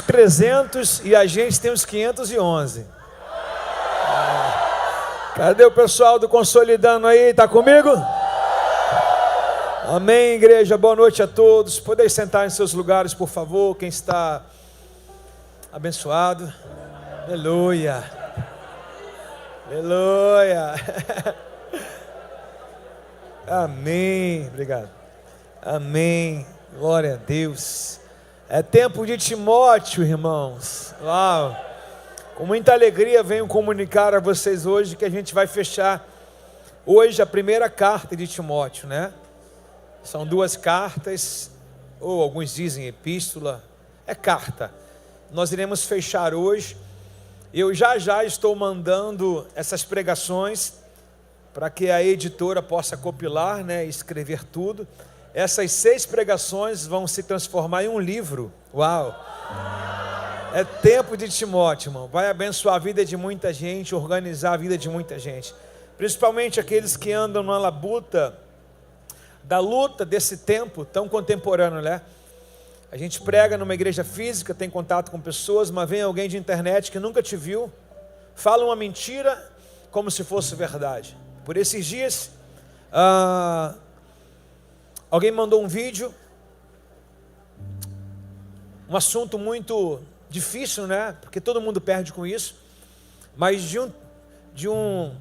300 e a gente tem os 511. Cadê o pessoal do Consolidando aí? Está comigo? Amém, igreja. Boa noite a todos. Podeis sentar em seus lugares, por favor. Quem está abençoado. Aleluia. Aleluia. Amém. Obrigado. Amém. Glória a Deus. É tempo de Timóteo, irmãos. Uau. Com muita alegria venho comunicar a vocês hoje que a gente vai fechar hoje a primeira carta de Timóteo, né? São 2 cartas, ou alguns dizem epístola, é carta. Nós iremos fechar hoje. Eu já estou mandando essas pregações para que a editora possa compilar, né, escrever tudo. Essas 6 pregações vão se transformar em um livro. Uau! É tempo de Timóteo, irmão. Vai abençoar a vida de muita gente, organizar a vida de muita gente. Principalmente aqueles que andam na labuta da luta desse tempo tão contemporâneo, né? A gente prega numa igreja física, tem contato com pessoas, mas vem alguém de internet que nunca te viu, fala uma mentira como se fosse verdade. Por esses dias, alguém mandou um vídeo, um assunto muito difícil, né? Porque todo mundo perde com isso, mas de um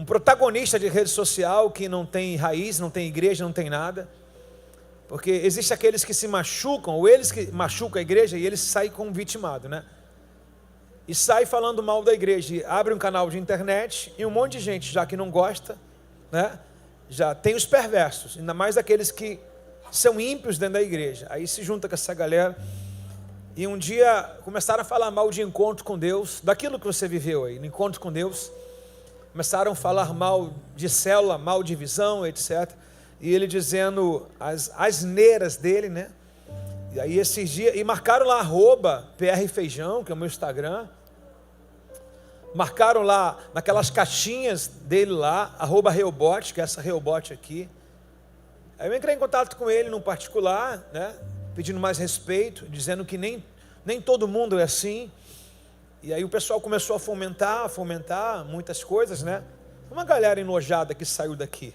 protagonista de rede social que não tem raiz, não tem igreja, não tem nada. Porque existem aqueles que se machucam, ou eles que machucam a igreja e eles saem como vitimado, né? E sai falando mal da igreja, e abre um canal de internet e um monte de gente já que não gosta, né? Já tem os perversos, ainda mais aqueles que são ímpios dentro da igreja. Aí se junta com essa galera e um dia começaram a falar mal de encontro com Deus, daquilo que você viveu aí, no encontro com Deus. Começaram a falar mal de célula, mal de visão, etc. E ele dizendo as asneiras dele, né? E aí esses dias, e marcaram lá @PRFeijão, que é o meu Instagram. Marcaram lá, naquelas caixinhas dele lá, @Reobot, que é essa Reobot aqui. Aí eu entrei em contato com ele no particular, né? Pedindo mais respeito, dizendo que nem todo mundo é assim. E aí o pessoal começou a fomentar muitas coisas, né? Uma galera enojada que saiu daqui.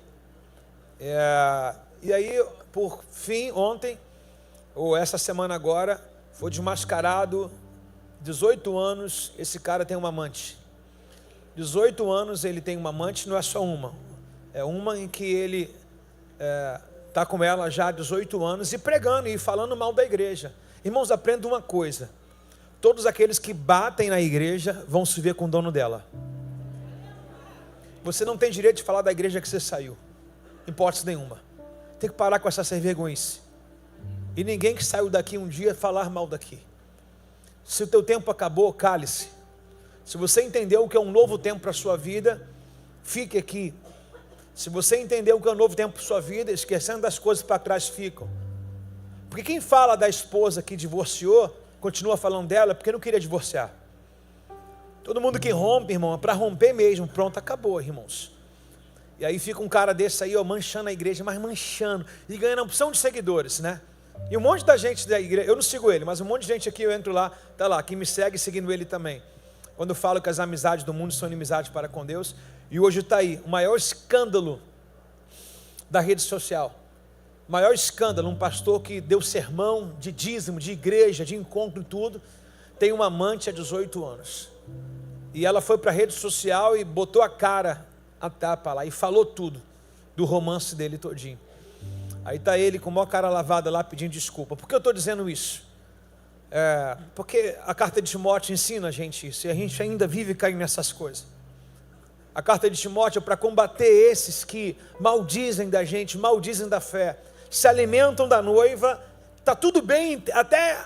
E aí, por fim, ontem, ou essa semana agora, foi desmascarado, 18 anos, esse cara tem uma amante. 18 anos ele tem uma amante, não é só uma. É uma em que ele está com ela já há 18 anos e pregando e falando mal da igreja. Irmãos, aprenda uma coisa. Todos aqueles que batem na igreja vão se ver com o dono dela. Você não tem direito de falar da igreja que você saiu, em hipótese nenhuma. Tem que parar com essa servergonhice. E ninguém que saiu daqui um dia falar mal daqui. Se o teu tempo acabou, cale-se. Se você entendeu o que é um novo tempo para a sua vida, fique aqui. Se você entendeu o que é um novo tempo para a sua vida, esquecendo das coisas para trás, ficam. Porque quem fala da esposa que divorciou, continua falando dela porque não queria divorciar. Todo mundo que rompe, irmão, é para romper mesmo. Pronto, acabou, irmãos. E aí fica um cara desse aí, ó, manchando a igreja, mas manchando, e ganhando uma opção de seguidores, né? E um monte da gente da igreja, eu não sigo ele, mas um monte de gente aqui, eu entro lá, tá lá, que me segue seguindo ele também. Quando eu falo que as amizades do mundo são inimizades para com Deus, e hoje está aí, o maior escândalo da rede social. Maior escândalo, um pastor que deu sermão de dízimo, de igreja, de encontro e tudo, tem uma amante há 18 anos. E ela foi para a rede social e botou a cara a tapa lá e falou tudo do romance dele todinho. Aí está ele com a maior cara lavada lá pedindo desculpa. Por que eu estou dizendo isso? Porque a carta de Timóteo ensina a gente isso, e a gente ainda vive caindo nessas coisas. A carta de Timóteo é para combater esses que maldizem da gente, maldizem da fé, se alimentam da noiva. Está tudo bem até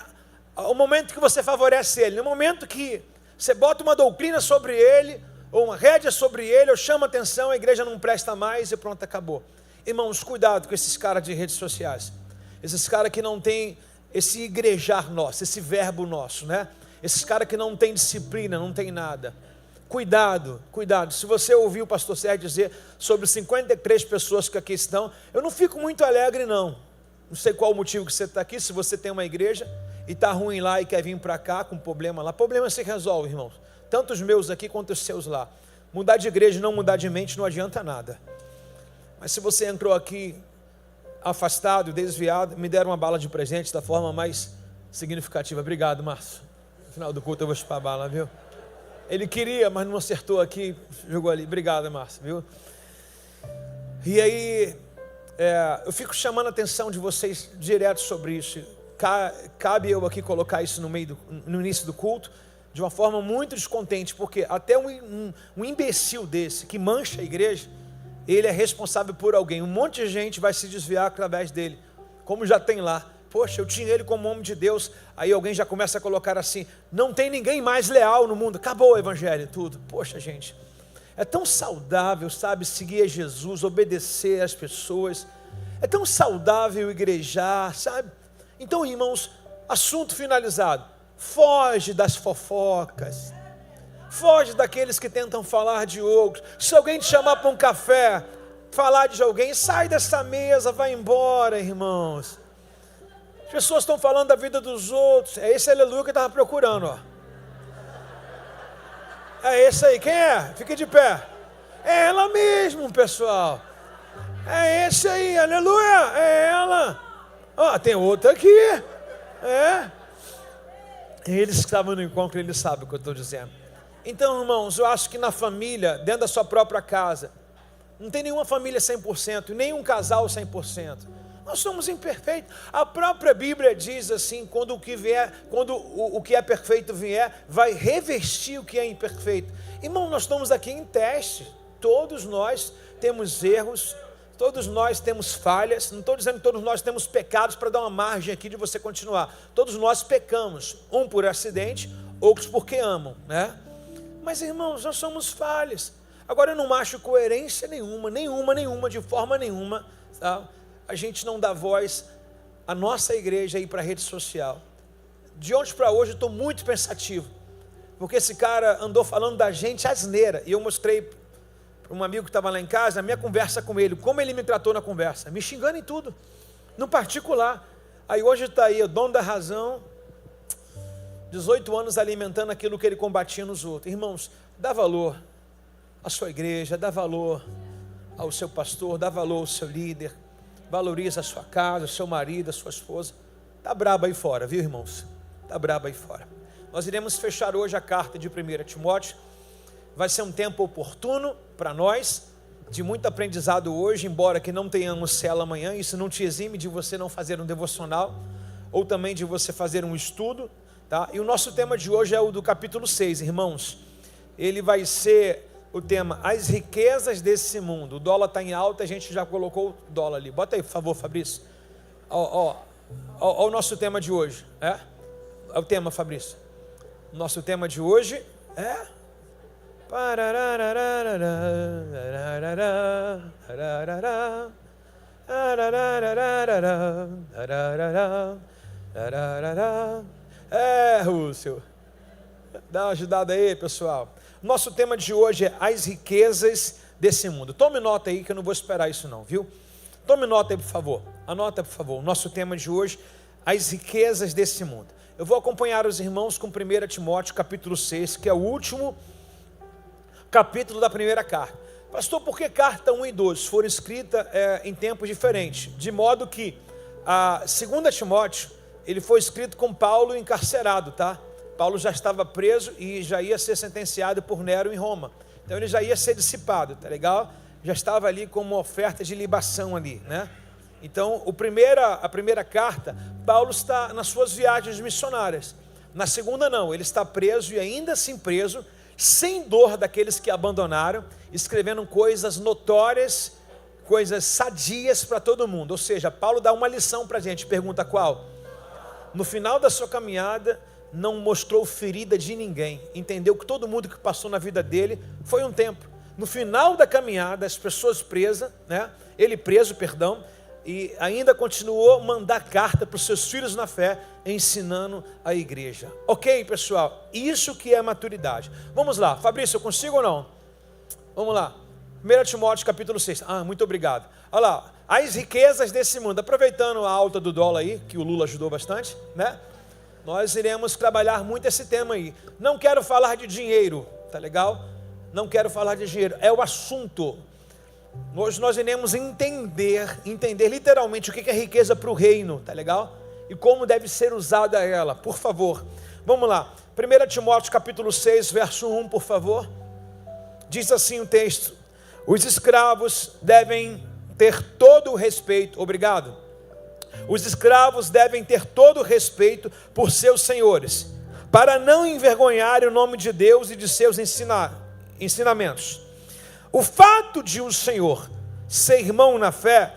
o momento que você favorece ele. No momento que você bota uma doutrina sobre ele, ou uma rédea sobre ele, ou chama atenção, a igreja não presta mais e pronto, acabou. Irmãos, cuidado com esses caras de redes sociais. Esses caras que não tem esse igrejar nosso, esse verbo nosso, né? Esses caras que não tem disciplina, não tem nada. Cuidado, cuidado. Se você ouviu o pastor Sérgio dizer sobre 53 pessoas que aqui estão, eu não fico muito alegre não. Não sei qual o motivo que você está aqui, se você tem uma igreja. e está ruim lá e quer vir para cá com problema lá, problema se resolve, irmãos. Tanto os meus aqui quanto os seus lá. Mudar de igreja e não mudar de mente não adianta nada. Mas se você entrou aqui afastado, desviado, me deram uma bala de presente da forma mais significativa. Obrigado, Márcio. No final do culto eu vou chupar a bala, viu? Ele queria, mas não acertou aqui, jogou ali. Obrigado, Márcio, viu? E aí, eu fico chamando a atenção de vocês direto sobre isso. Cabe eu aqui colocar isso no início do culto, de uma forma muito descontente, porque até um imbecil desse, que mancha a igreja, ele é responsável por alguém. Um monte de gente vai se desviar através dele, como já tem lá. Poxa, eu tinha ele como homem de Deus. Aí alguém já começa a colocar assim: não tem ninguém mais leal no mundo, acabou o evangelho, tudo. Poxa, gente, é tão saudável, sabe, seguir a Jesus, obedecer às pessoas. É tão saudável igrejar, sabe? Então, irmãos, assunto finalizado. Foge das fofocas. Foge daqueles que tentam falar de outros. Se alguém te chamar para um café, falar de alguém, sai dessa mesa, vai embora, irmãos. As pessoas estão falando da vida dos outros. É esse aleluia que eu estava procurando, ó. É esse aí, quem é? Fique de pé. É ela mesmo, pessoal. É esse aí, aleluia, é ela. Ó, tem outra aqui. Eles que estavam no encontro, eles sabem o que eu estou dizendo. Então, irmãos, eu acho que na família, dentro da sua própria casa, não tem nenhuma família 100%, nenhum casal 100%. Nós somos imperfeitos. A própria Bíblia diz assim: quando o que é perfeito vier, vai revestir o que é imperfeito. Irmão, nós estamos aqui em teste. Todos nós temos erros, todos nós temos falhas. Não estou dizendo que todos nós temos pecados para dar uma margem aqui de você continuar. Todos nós pecamos, um por acidente, outros porque amam, né? Mas, irmãos, nós somos falhas. Agora, eu não acho coerência nenhuma, de forma nenhuma, tá? A gente não dá voz à nossa igreja aí para a rede social. De ontem para hoje eu estou muito pensativo, porque esse cara andou falando da gente asneira, e eu mostrei para um amigo que estava lá em casa a minha conversa com ele, como ele me tratou na conversa, me xingando em tudo, no particular. Aí hoje está aí o dono da razão, 18 anos alimentando aquilo que ele combatia nos outros. Irmãos, dá valor à sua igreja, dá valor ao seu pastor, dá valor ao seu líder, valoriza a sua casa, o seu marido, a sua esposa. Está brabo aí fora, viu, irmãos? Está brabo aí fora. Nós iremos fechar hoje a carta de 1 Timóteo. Vai ser um tempo oportuno para nós, de muito aprendizado hoje, embora que não tenhamos cela amanhã. Isso não te exime de você não fazer um devocional, ou também de você fazer um estudo, tá? E o nosso tema de hoje é o do capítulo 6, irmãos. Ele vai ser o tema: as riquezas desse mundo. O dólar está em alta, a gente já colocou o dólar ali. Bota aí, por favor, Fabrício. Ó o nosso tema de hoje. É o tema, Fabrício. O nosso tema de hoje é... Rússio. Dá uma ajudada aí, pessoal. Nosso tema de hoje é as riquezas desse mundo. Tome nota aí que eu não vou esperar isso não, viu? Tome nota aí, por favor. Anota, por favor. Nosso tema de hoje, as riquezas desse mundo. Eu vou acompanhar os irmãos com 1 Timóteo capítulo 6, que é o último capítulo da primeira carta. Pastor, por que carta 1 e 2 foram escritas em tempos diferentes? De modo que a 2 Timóteo, ele foi escrito com Paulo encarcerado, tá? Paulo já estava preso e já ia ser sentenciado por Nero em Roma. Então ele já ia ser dissipado, tá legal? Já estava ali como oferta de libação ali, né? Então a primeira carta, Paulo está nas suas viagens missionárias. Na segunda não, ele está preso e ainda assim preso, sem dor daqueles que abandonaram, escrevendo coisas notórias, coisas sadias para todo mundo. Ou seja, Paulo dá uma lição para a gente, pergunta qual? No final da sua caminhada, não mostrou ferida de ninguém, entendeu que todo mundo que passou na vida dele foi um tempo. No final da caminhada, as pessoas presas, né? Ele preso, perdão, e ainda continuou a mandar carta para os seus filhos na fé, ensinando a igreja. Ok, pessoal? Isso que é maturidade. Vamos lá, Fabrício, eu consigo ou não? Vamos lá, 1 Timóteo capítulo 6. Muito obrigado. Olha lá, as riquezas desse mundo. Aproveitando a alta do dólar aí, que o Lula ajudou bastante, né? Nós iremos trabalhar muito esse tema aí. Não quero falar de dinheiro, tá legal? Não quero falar de dinheiro, é o assunto. Hoje nós iremos entender literalmente o que é riqueza para o reino, tá legal? E como deve ser usada ela, por favor. Vamos lá, 1 Timóteo capítulo 6, verso 1, por favor. Diz assim o texto: os escravos devem ter todo o respeito, obrigado. Os escravos devem ter todo o respeito por seus senhores, para não envergonharem o nome de Deus e de seus ensinamentos. O fato de o Senhor ser irmão na fé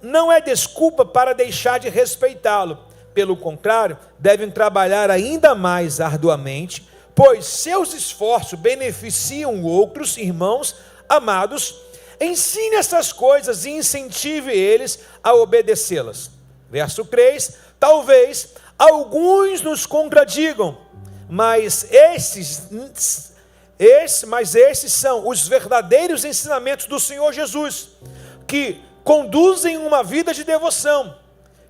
não é desculpa para deixar de respeitá-lo. Pelo contrário, devem trabalhar ainda mais arduamente, pois seus esforços beneficiam outros irmãos amados. Ensine essas coisas e incentive eles a obedecê-las. Verso 3, talvez alguns nos contradigam, mas esses são os verdadeiros ensinamentos do Senhor Jesus, que conduzem uma vida de devoção.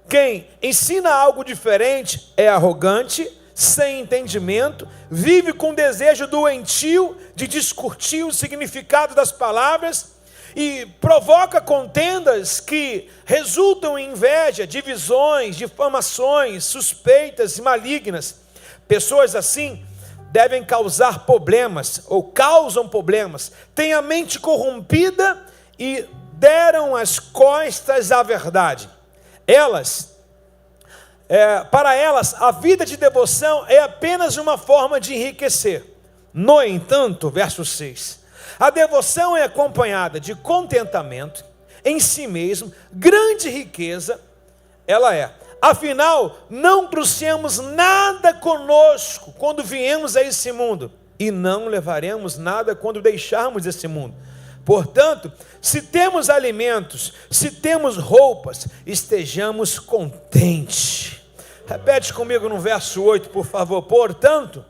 Quem ensina algo diferente é arrogante, sem entendimento, vive com desejo doentio de discutir o significado das palavras e provoca contendas que resultam em inveja, divisões, difamações, suspeitas e malignas. Pessoas assim devem causar problemas, ou causam problemas, têm a mente corrompida e deram as costas à verdade. Para elas, a vida de devoção é apenas uma forma de enriquecer. No entanto, verso 6, a devoção é acompanhada de contentamento em si mesmo, grande riqueza ela é. Afinal, não trouxemos nada conosco quando viemos a esse mundo, e não levaremos nada quando deixarmos esse mundo. Portanto, se temos alimentos, se temos roupas, estejamos contentes. Repete comigo no verso 8, por favor. Portanto,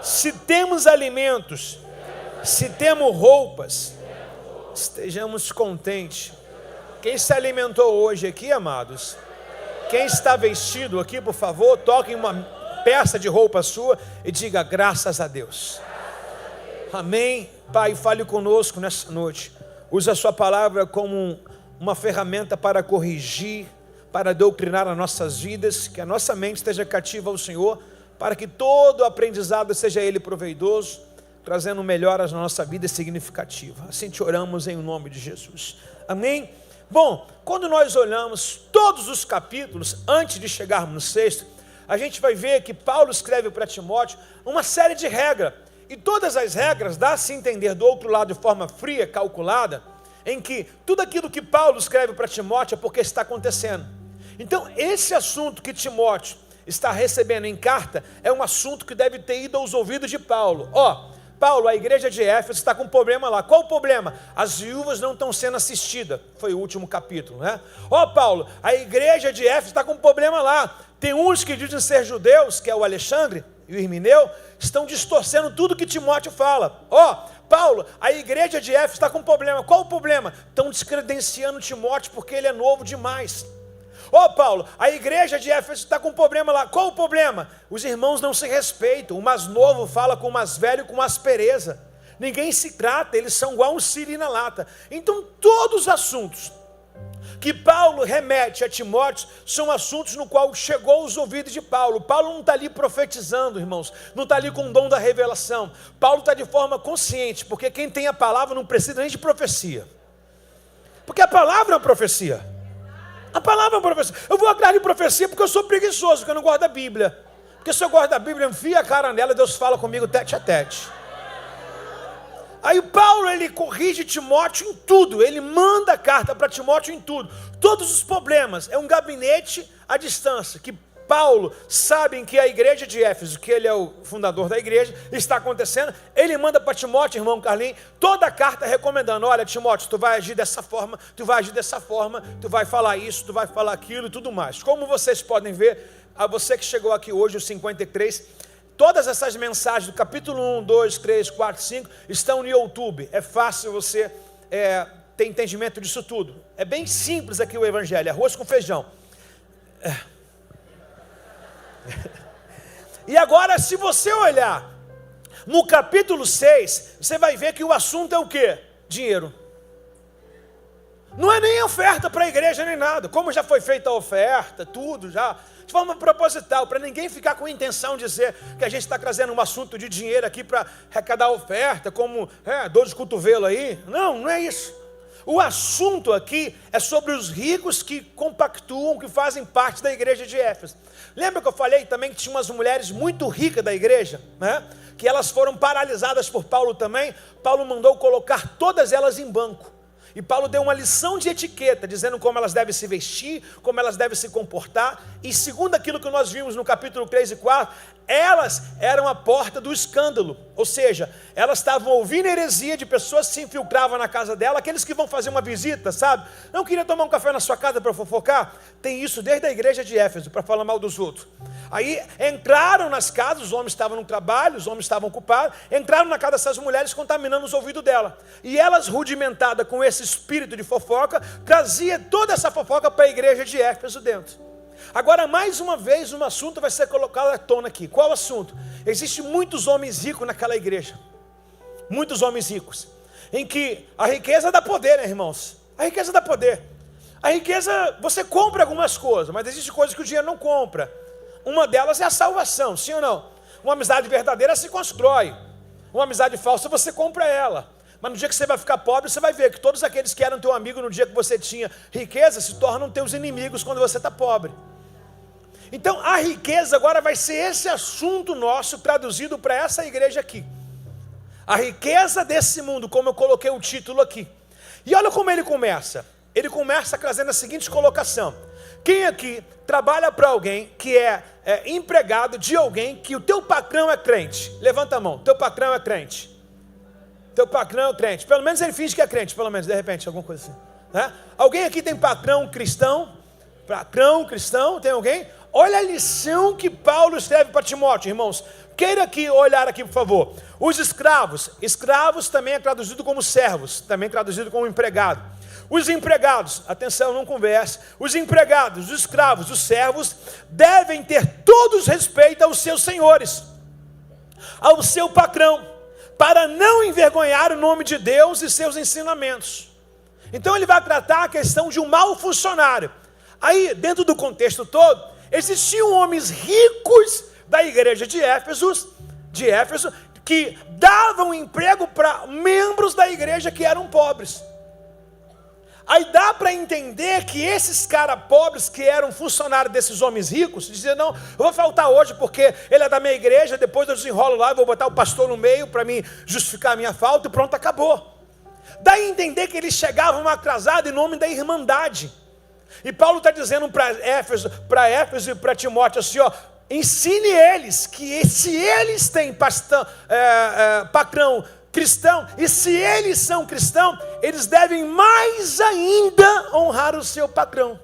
se temos alimentos, se temos roupas, estejamos contentes. Quem se alimentou hoje aqui, amados? Quem está vestido aqui, por favor, toque em uma peça de roupa sua e diga graças a Deus. Amém. Pai, fale conosco nessa noite. Usa a sua palavra como uma ferramenta para corrigir, para doutrinar as nossas vidas, que a nossa mente esteja cativa ao Senhor, para que todo aprendizado seja Ele proveitoso, trazendo melhoras na nossa vida significativa. Assim te oramos em nome de Jesus. Amém? Bom, quando nós olhamos todos os capítulos, antes de chegarmos no 6, a gente vai ver que Paulo escreve para Timóteo uma série de regras. E todas as regras dá-se a entender do outro lado de forma fria, calculada, em que tudo aquilo que Paulo escreve para Timóteo é porque está acontecendo. Então, esse assunto que Timóteo está recebendo em carta é um assunto que deve ter ido aos ouvidos de Paulo. Paulo, a igreja de Éfeso está com um problema lá. Qual o problema? As viúvas não estão sendo assistidas. Foi o último capítulo, né? Paulo, a igreja de Éfeso está com um problema lá. Tem uns que dizem ser judeus, que é o Alexandre e o Irmineu, estão distorcendo tudo que Timóteo fala. Paulo, a igreja de Éfeso está com um problema. Qual o problema? Estão descredenciando Timóteo porque ele é novo demais. Paulo, a igreja de Éfeso está com um problema lá. Qual o problema? Os irmãos não se respeitam. O mais novo fala com o mais velho com aspereza. Ninguém se trata, eles são igual um siri na lata. Então, todos os assuntos que Paulo remete a Timóteo são assuntos no qual chegou aos ouvidos de Paulo. Paulo não está ali profetizando, irmãos, não está ali com o dom da revelação. Paulo está de forma consciente, porque quem tem a palavra não precisa nem de profecia, porque a palavra é uma profecia. A palavra é uma profecia. Eu vou atrás de profecia porque eu sou preguiçoso, porque eu não gosto da Bíblia. Porque se eu gosto da Bíblia, enfia a cara nela, Deus fala comigo tete a tete. Aí Paulo, ele corrige Timóteo em tudo, ele manda carta para Timóteo em tudo, todos os problemas, é um gabinete à distância, que Paulo sabe que a igreja de Éfeso, que ele é o fundador da igreja, está acontecendo, ele manda para Timóteo, irmão Carlinhos, toda a carta recomendando, olha Timóteo, tu vai agir dessa forma, tu vai agir dessa forma, tu vai falar isso, tu vai falar aquilo e tudo mais. Como vocês podem ver, a você que chegou aqui hoje, o 53, todas essas mensagens do capítulo 1, 2, 3, 4, 5 estão no YouTube. É fácil você ter entendimento disso tudo. É bem simples aqui o evangelho, arroz com feijão. E agora, se você olhar no capítulo 6, você vai ver que o assunto é o quê? Dinheiro. Não é nem oferta para a igreja, nem nada. Como já foi feita a oferta, tudo já, de forma proposital, para ninguém ficar com a intenção de dizer que a gente está trazendo um assunto de dinheiro aqui para arrecadar oferta, como dor de cotovelo aí. Não, não é isso. O assunto aqui é sobre os ricos que compactuam, que fazem parte da igreja de Éfeso. Lembra que eu falei também que tinha umas mulheres muito ricas da igreja, né? Que elas foram paralisadas por Paulo também. Paulo mandou colocar todas elas em banco. E Paulo deu uma lição de etiqueta, dizendo como elas devem se vestir, como elas devem se comportar. E segundo aquilo que nós vimos no capítulo 3 e 4, elas eram a porta do escândalo. Ou seja, elas estavam ouvindo heresia de pessoas que se infiltravam na casa dela, aqueles que vão fazer uma visita, sabe? Não queria tomar um café na sua casa para fofocar? Tem isso desde a igreja de Éfeso, para falar mal dos outros. Aí entraram nas casas, os homens estavam no trabalho, os homens estavam ocupados, entraram na casa dessas mulheres contaminando os ouvidos dela. E elas, rudimentadas com esse espírito de fofoca, trazia toda essa fofoca para a igreja de Éfeso dentro. Agora, mais uma vez, um assunto vai ser colocado à tona aqui. Qual assunto? Existem muitos homens ricos naquela igreja. Muitos homens ricos. Em que a riqueza dá poder, né, irmãos? A riqueza dá poder. A riqueza, você compra algumas coisas, mas existem coisas que o dinheiro não compra. Uma delas é a salvação, sim ou não? Uma amizade verdadeira se constrói. Uma amizade falsa você compra ela. Mas no dia que você vai ficar pobre, você vai ver que todos aqueles que eram teu amigo no dia que você tinha riqueza se tornam teus inimigos quando você está pobre. Então a riqueza agora vai ser esse assunto nosso traduzido para essa igreja aqui. A riqueza desse mundo, como eu coloquei o título aqui. E olha como ele começa. Ele começa trazendo a seguinte colocação: quem aqui trabalha para alguém que é empregado de alguém que o teu patrão é crente? Levanta a mão. Teu patrão é crente. Teu patrão é crente. Pelo menos ele finge que é crente, pelo menos, de repente, alguma coisa assim, né? Alguém aqui tem patrão cristão? Patrão cristão, tem alguém? Olha a lição que Paulo escreve para Timóteo, irmãos. Queira aqui olhar aqui, por favor. Os escravos também é traduzido como servos, também é traduzido como empregado. Os empregados, atenção, não converse. Os empregados, os escravos, os servos devem ter todos respeito aos seus senhores, ao seu patrão, para não envergonhar o nome de Deus e seus ensinamentos. Então ele vai tratar a questão de um mau funcionário. Aí, dentro do contexto todo, existiam homens ricos da igreja de Éfeso, que davam emprego para membros da igreja que eram pobres. Aí dá para entender que esses caras pobres que eram funcionários desses homens ricos, diziam, não, eu vou faltar hoje porque ele é da minha igreja, depois eu desenrolo lá, eu vou botar o pastor no meio para me justificar a minha falta e pronto, acabou. Dá a entender que eles chegavam atrasados em nome da irmandade. E Paulo está dizendo para Éfeso e para Timóteo assim, ó, ensine eles que se eles têm patrão cristão, e se eles são cristãos, eles devem mais ainda honrar o seu patrão.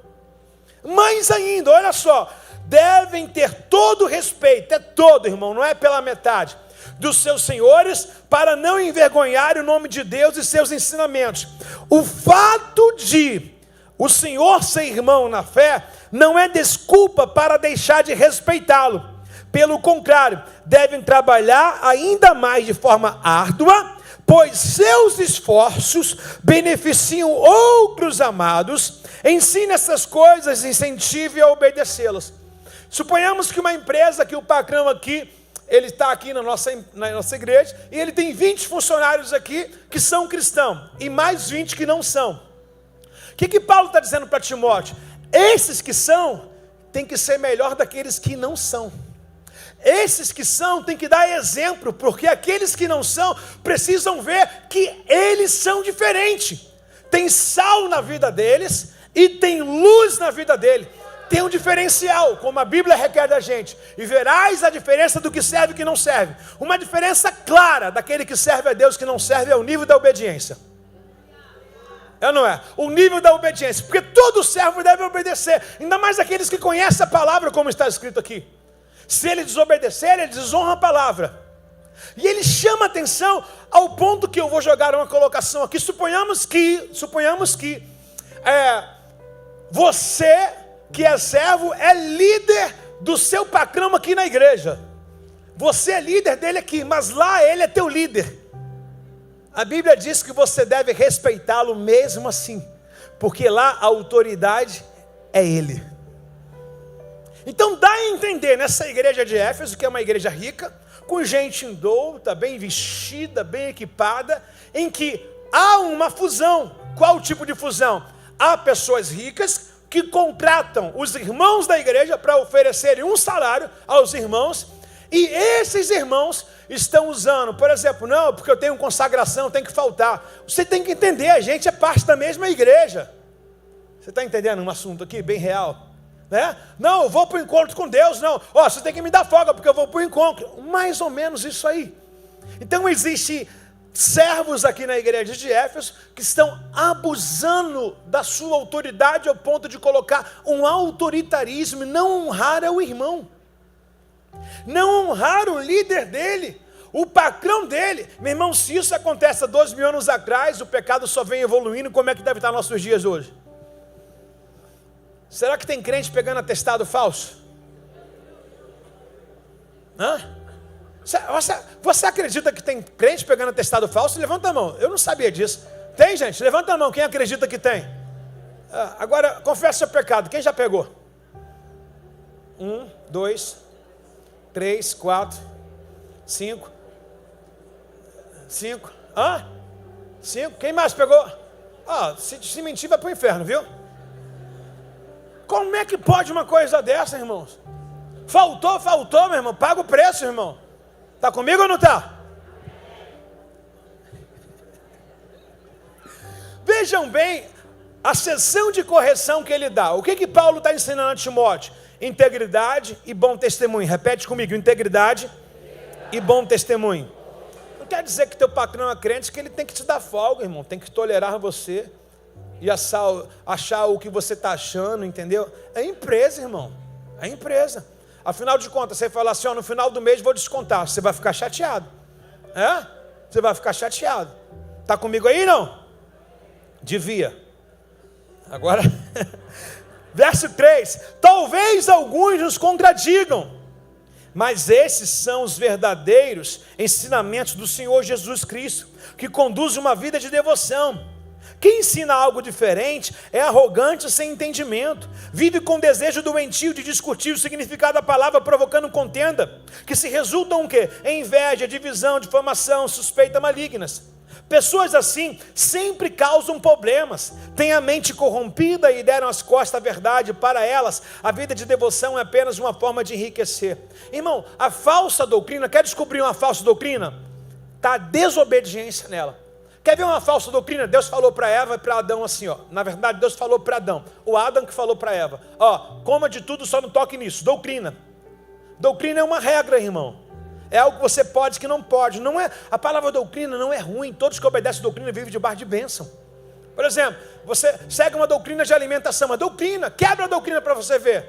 Mais ainda, olha só, devem ter todo o respeito, é todo, irmão, não é pela metade, dos seus senhores, para não envergonhar o nome de Deus e seus ensinamentos. O fato de o senhor ser irmão na fé não é desculpa para deixar de respeitá-lo. Pelo contrário, devem trabalhar ainda mais de forma árdua, pois seus esforços beneficiam outros amados. Ensine essas coisas, incentive a obedecê-las. Suponhamos que uma empresa, que o patrão aqui, ele está aqui na nossa igreja, e ele tem 20 funcionários aqui que são cristãos, e mais 20 que não são. O que Paulo está dizendo para Timóteo? Esses que são, tem que ser melhor daqueles que não são. Esses que são, tem que dar exemplo, porque aqueles que não são, precisam ver que eles são diferentes. Tem sal na vida deles, e tem luz na vida dele. Tem um diferencial, como a Bíblia requer da gente. E verás a diferença do que serve e que não serve. Uma diferença clara daquele que serve a Deus e que não serve é o nível da obediência. É ou não é? O nível da obediência. Porque todo servo deve obedecer. Ainda mais aqueles que conhecem a palavra, como está escrito aqui. Se ele desobedecer, ele desonra a palavra. E ele chama atenção ao ponto que eu vou jogar uma colocação aqui. Suponhamos que você, que é servo, é líder do seu patrão aqui na igreja. Você é líder dele aqui, mas lá ele é teu líder. A Bíblia diz que você deve respeitá-lo mesmo assim, porque lá a autoridade é ele. Então dá a entender nessa igreja de Éfeso, que é uma igreja rica, com gente indouta, bem vestida, bem equipada, em que há uma fusão. Qual o tipo de fusão? Há pessoas ricas que contratam os irmãos da igreja para oferecerem um salário aos irmãos, e esses irmãos estão usando, por exemplo, não, porque eu tenho consagração, tem que faltar. Você tem que entender, a gente é parte da mesma igreja. Você está entendendo um assunto aqui bem real? Né? Não, eu vou para o encontro com Deus, não. Ó, você tem que me dar folga porque eu vou para o encontro. Mais ou menos isso aí. Então existe servos aqui na igreja de Éfeso que estão abusando da sua autoridade ao ponto de colocar um autoritarismo e não honrar o irmão. Não honrar o líder dele, o patrão dele. Meu irmão, se isso acontece há 2000 anos atrás, o pecado só vem evoluindo, como é que deve estar nossos dias hoje? Será que tem crente pegando atestado falso? Hã? Você acredita que tem crente pegando atestado falso? Levanta a mão, eu não sabia disso. Tem, gente? Levanta a mão, quem acredita que tem? Agora, confessa seu pecado, quem já pegou? 1, 2, 3, 4, 5. 5. Hã? 5. Quem mais pegou? Se mentir vai para o inferno, viu? Como é que pode uma coisa dessa, irmãos? Faltou, meu irmão. Paga o preço, irmão. Está comigo ou não está? Vejam bem a sessão de correção que ele dá. O que Paulo está ensinando a Timóteo? Integridade e bom testemunho. Repete comigo, integridade e bom testemunho. Não quer dizer que teu patrão é crente que ele tem que te dar folga, irmão. Tem que tolerar você e achar o que você está achando, entendeu? É empresa, irmão. É empresa. Afinal de contas, você fala assim, no final do mês vou descontar. Você vai ficar chateado. Você vai ficar chateado. Está comigo aí, não? Devia. Agora... Verso 3, talvez alguns nos contradigam, mas esses são os verdadeiros ensinamentos do Senhor Jesus Cristo, que conduz uma vida de devoção. Quem ensina algo diferente é arrogante sem entendimento, vive com desejo doentio de discutir o significado da palavra, provocando contenda, que se resultam o quê? Em inveja, divisão, difamação, suspeita malignas. Pessoas assim sempre causam problemas, têm a mente corrompida e deram as costas à verdade. Para elas, a vida de devoção é apenas uma forma de enriquecer. Irmão, a falsa doutrina, quer descobrir uma falsa doutrina? Está a desobediência nela. Quer ver uma falsa doutrina? Deus falou para Eva e para Adão assim, na verdade Deus falou para Adão, o Adão que falou para Eva, coma de tudo, só não toque nisso. Doutrina é uma regra, irmão. É algo que você pode, que não pode. Não é, a palavra doutrina não é ruim. Todos que obedecem a doutrina vivem debaixo de bênção. Por exemplo, você segue uma doutrina de alimentação. Uma doutrina, quebra a doutrina para você ver.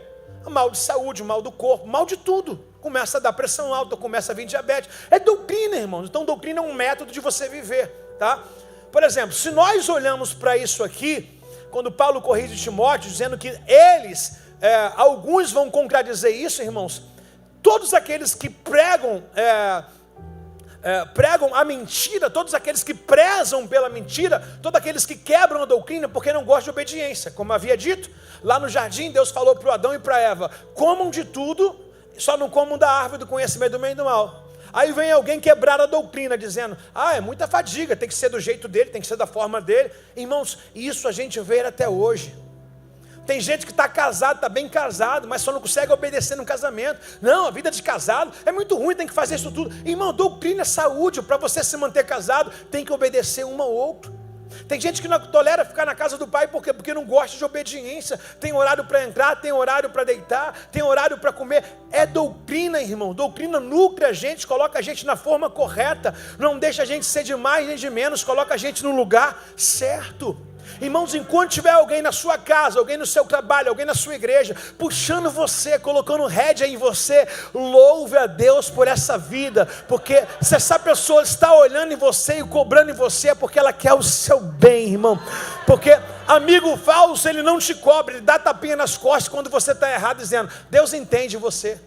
Mal de saúde, mal do corpo, mal de tudo. Começa a dar pressão alta, começa a vir diabetes. É doutrina, irmãos. Então doutrina é um método de você viver, tá? Por exemplo, se nós olhamos para isso aqui, quando Paulo corrige Timóteo, dizendo que alguns vão contradizer isso, irmãos. Todos aqueles que pregam a mentira, todos aqueles que prezam pela mentira, todos aqueles que quebram a doutrina porque não gostam de obediência. Como havia dito, lá no jardim Deus falou para o Adão e para Eva, comam de tudo, só não comam da árvore do conhecimento do bem e do mal. Aí vem alguém quebrar a doutrina, dizendo, é muita fadiga, tem que ser do jeito dele, tem que ser da forma dele. Irmãos, isso a gente vê até hoje. Tem gente que está casado, está bem casado, mas só não consegue obedecer no casamento. Não, a vida de casado é muito ruim, tem que fazer isso tudo. Irmão, doutrina é saúde. Para você se manter casado, tem que obedecer um ao outro. Tem gente que não tolera ficar na casa do pai porque não gosta de obediência. Tem horário para entrar, tem horário para deitar, tem horário para comer. É doutrina, irmão. Doutrina nutre a gente, coloca a gente na forma correta. Não deixa a gente ser de mais nem de menos, coloca a gente no lugar certo. Irmãos, enquanto tiver alguém na sua casa, alguém no seu trabalho, alguém na sua igreja, puxando você, colocando rédea em você, louve a Deus por essa vida, porque se essa pessoa está olhando em você e cobrando em você, é porque ela quer o seu bem, irmão. Porque amigo falso, ele não te cobra, ele dá tapinha nas costas quando você está errado, dizendo, Deus entende você.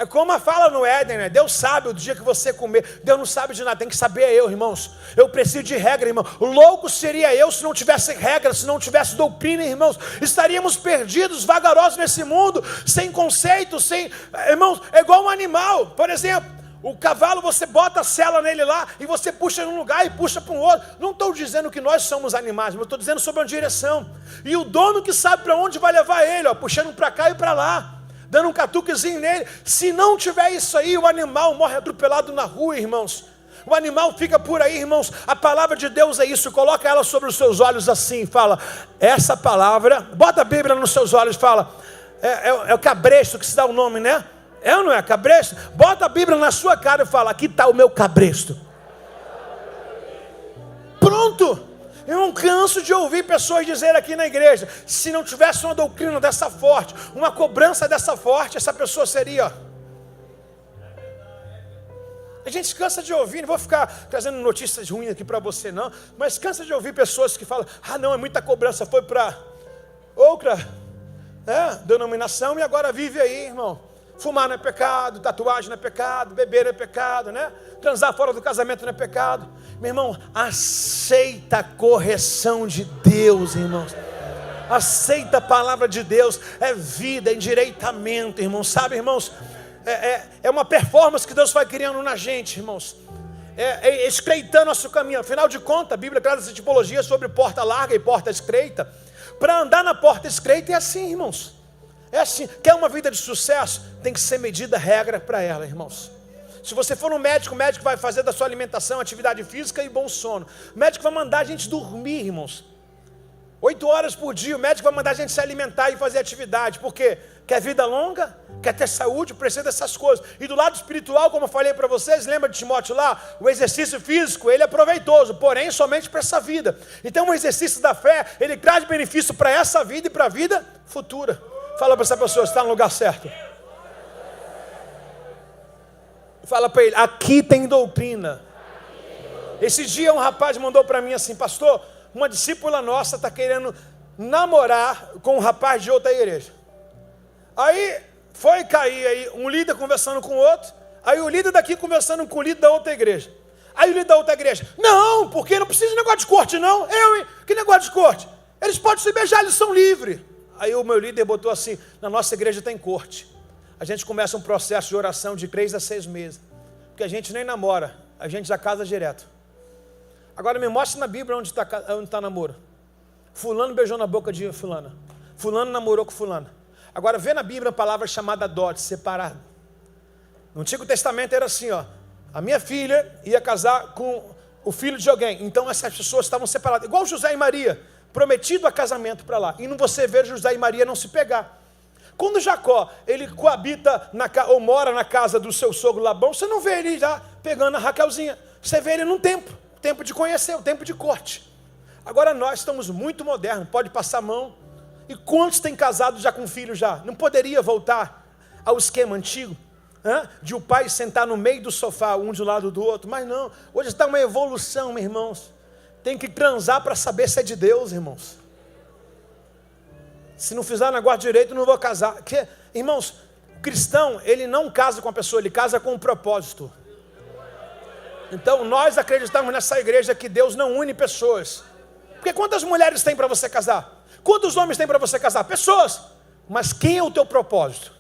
É como a fala no Éden, né? Deus sabe o dia que você comer. Deus não sabe de nada, tem que saber eu, irmãos. Eu preciso de regra, irmão. Louco seria eu se não tivesse regra, se não tivesse doutrina, irmãos. Estaríamos perdidos, vagarosos nesse mundo, sem conceito, sem... Irmãos, é igual um animal. Por exemplo, o cavalo, você bota a sela nele lá e você puxa em um lugar e puxa para um outro. Não estou dizendo que nós somos animais, mas estou dizendo sobre uma direção. E o dono que sabe para onde vai levar ele, ó, puxando para cá e para lá, dando um catuquezinho nele. Se não tiver isso aí, o animal morre atropelado na rua, irmãos. O animal fica por aí, irmãos. A palavra de Deus é isso. Coloca ela sobre os seus olhos assim, fala, essa palavra, bota a Bíblia nos seus olhos, fala, é o cabresto que se dá o nome, né? É ou não é? Cabresto? Bota a Bíblia na sua cara e fala, aqui está o meu cabresto. Pronto. Eu não canso de ouvir pessoas dizer aqui na igreja, se não tivesse uma doutrina dessa forte, uma cobrança dessa forte, essa pessoa seria, ó. A gente cansa de ouvir, não vou ficar trazendo notícias ruins aqui para você não, mas cansa de ouvir pessoas que falam, não, é muita cobrança, foi para outra denominação e agora vive aí, irmão. Fumar não é pecado, tatuagem não é pecado, beber não é pecado, né? Transar fora do casamento não é pecado. Meu irmão, aceita a correção de Deus, irmãos. Aceita a palavra de Deus, é vida, é endireitamento, irmãos. Sabe, irmãos, é uma performance que Deus vai criando na gente, irmãos. É estreitando nosso caminho. Afinal de contas, a Bíblia traz essa tipologia sobre porta larga e porta estreita. Para andar na porta estreita é assim, irmãos. É assim, quer uma vida de sucesso? Tem que ser medida regra para ela, irmãos. Se você for no médico, o médico vai fazer da sua alimentação, atividade física e bom sono. O médico vai mandar a gente dormir, irmãos. 8 horas por dia, o médico vai mandar a gente se alimentar e fazer atividade. Por quê? Quer vida longa? Quer ter saúde? Precisa dessas coisas. E do lado espiritual, como eu falei para vocês, lembra de Timóteo lá? O exercício físico, ele é proveitoso, porém somente para essa vida. Então o exercício da fé, ele traz benefício para essa vida e para a vida futura. Fala para essa pessoa, está no lugar certo. Fala para ele, aqui tem doutrina. Esse dia um rapaz mandou para mim assim, pastor, uma discípula nossa está querendo namorar com um rapaz de outra igreja. Aí foi cair aí um líder conversando com o outro, aí o líder daqui conversando com o líder da outra igreja. Aí o líder da outra igreja, não, porque não precisa de negócio de corte não. Que negócio de corte? Eles podem se beijar, eles são livres. Aí o meu líder botou assim, na nossa igreja tem corte. A gente começa um processo de oração de 3 a 6 meses. Porque a gente nem namora, a gente já casa direto. Agora me mostra na Bíblia onde está namoro. Fulano beijou na boca de fulana. Fulano namorou com fulana. Agora vê na Bíblia a palavra chamada dote, separado. No Antigo Testamento era assim, ó. A minha filha ia casar com o filho de alguém. Então essas pessoas estavam separadas. Igual José e Maria. Prometido a casamento para lá. E não você vê José e Maria não se pegar. Quando Jacó, ele coabita ou mora na casa do seu sogro Labão, você não vê ele já pegando a Raquelzinha. Você vê ele num tempo de conhecer, o tempo de corte. Agora nós estamos muito modernos, pode passar a mão. E quantos têm casado já com filho já? Não poderia voltar ao esquema antigo? De o pai sentar no meio do sofá, um de um lado do outro. Mas não, hoje está uma evolução, meus irmãos. Tem que transar para saber se é de Deus, irmãos. Se não fizer negócio direito, não vou casar. Porque, irmãos, o cristão, ele não casa com a pessoa, ele casa com um propósito. Então, nós acreditamos nessa igreja que Deus não une pessoas. Porque quantas mulheres tem para você casar? Quantos homens tem para você casar? Pessoas. Mas quem é o teu propósito?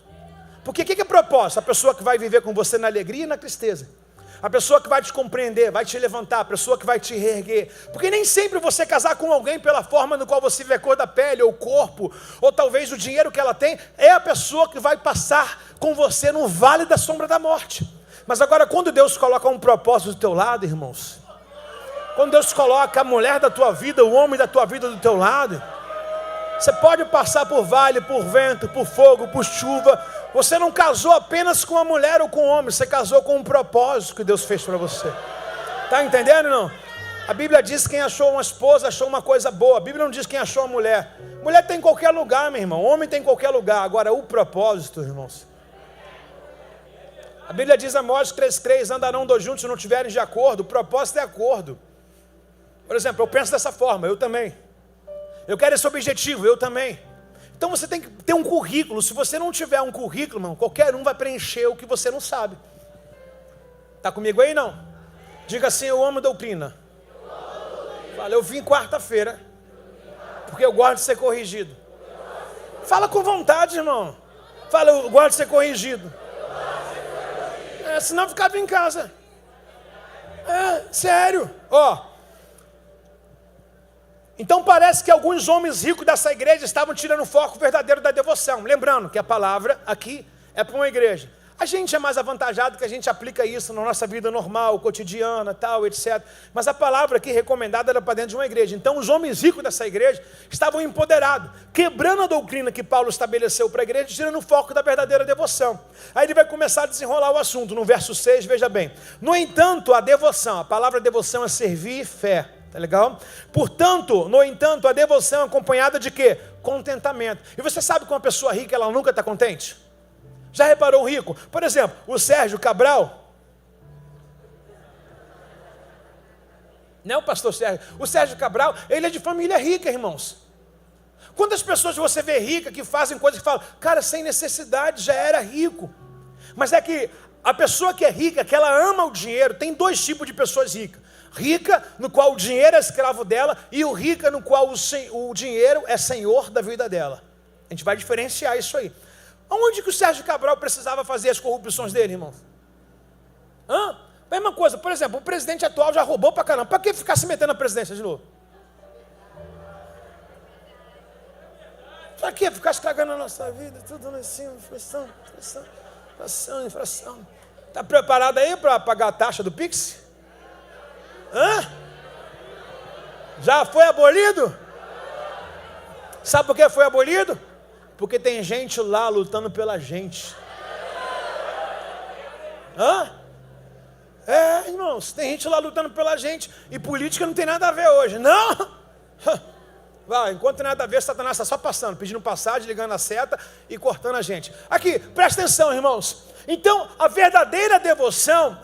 Porque o que é propósito? A pessoa que vai viver com você na alegria e na tristeza. A pessoa que vai te compreender, vai te levantar, a pessoa que vai te reerguer. Porque nem sempre você casar com alguém pela forma no qual você vê a cor da pele, ou o corpo, ou talvez o dinheiro que ela tem, é a pessoa que vai passar com você no vale da sombra da morte. Mas agora quando Deus coloca um propósito do teu lado, irmãos, quando Deus coloca a mulher da tua vida, o homem da tua vida do teu lado, você pode passar por vale, por vento, por fogo, por chuva. Você não casou apenas com a mulher ou com o homem, você casou com um propósito que Deus fez para você. Está entendendo não? A Bíblia diz que quem achou uma esposa achou uma coisa boa. A Bíblia não diz quem achou uma mulher. Mulher tem em qualquer lugar, meu irmão. Homem tem em qualquer lugar. Agora o propósito, irmãos. A Bíblia diz a Amós 3,3, andarão dois juntos se não tiverem de acordo. O propósito é acordo. Por exemplo, eu penso dessa forma, eu também. Eu quero esse objetivo, eu também. Então você tem que ter um currículo. Se você não tiver um currículo, irmão, qualquer um vai preencher o que você não sabe. Está comigo aí, não? Diga assim, eu amo doutrina. Fala, eu vim quarta-feira, porque eu gosto de ser corrigido. Fala com vontade, irmão. Fala, eu gosto de ser corrigido. Senão eu ficava em casa. Sério. Então parece que alguns homens ricos dessa igreja estavam tirando o foco verdadeiro da devoção. Lembrando que a palavra aqui é para uma igreja. A gente é mais avantajado que a gente aplica isso na nossa vida normal, cotidiana, tal, etc. Mas a palavra aqui recomendada era para dentro de uma igreja. Então os homens ricos dessa igreja estavam empoderados, quebrando a doutrina que Paulo estabeleceu para a igreja, tirando o foco da verdadeira devoção. Aí ele vai começar a desenrolar o assunto. No verso 6, veja bem. No entanto, a devoção, a palavra devoção é servir e fé. Tá legal? Portanto, no entanto, a devoção é acompanhada de quê? Contentamento. E você sabe que uma pessoa rica, ela nunca está contente? Já reparou um rico? Por exemplo, o Sérgio Cabral. Não é o pastor Sérgio. O Sérgio Cabral, ele é de família rica, irmãos. Quantas pessoas você vê rica que fazem coisas que falam, cara, sem necessidade, já era rico. Mas é que a pessoa que é rica, que ela ama o dinheiro, tem dois tipos de pessoas ricas. Rica, no qual o dinheiro é escravo dela, e o rica, no qual o dinheiro é senhor da vida dela. A gente vai diferenciar isso aí. Aonde que o Sérgio Cabral precisava fazer as corrupções dele, irmão? Mesma coisa, por exemplo, o presidente atual já roubou pra caramba. Para que ficar se metendo na presidência de novo? Para que ficar estragando a nossa vida? Tudo assim, inflação. Está preparado aí para pagar a taxa do Pix? Já foi abolido? Sabe por que foi abolido? Porque tem gente lá lutando pela gente. Irmãos, tem gente lá lutando pela gente. E política não tem nada a ver hoje. Não! Vai, enquanto tem nada a ver, Satanás está só passando, pedindo passagem, ligando a seta e cortando a gente. Aqui, presta atenção, irmãos. Então, a verdadeira devoção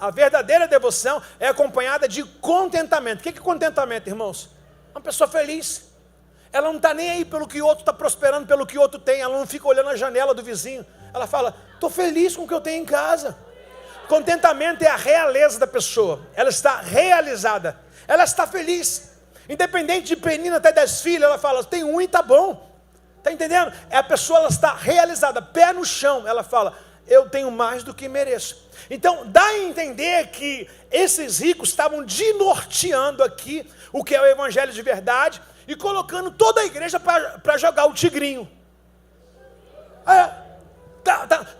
é acompanhada de contentamento. O que é contentamento, irmãos? Uma pessoa feliz. Ela não está nem aí pelo que o outro está prosperando, pelo que o outro tem. Ela não fica olhando a janela do vizinho. Ela fala, estou feliz com o que eu tenho em casa. Contentamento é a realeza da pessoa. Ela está realizada. Ela está feliz. Independente de penina até 10 filhos, ela fala, tem um e está bom. Está entendendo? A pessoa ela está realizada, pé no chão. Ela fala, eu tenho mais do que mereço. Então, dá a entender que esses ricos estavam desnorteando aqui o que é o evangelho de verdade e colocando toda a igreja para jogar o tigrinho.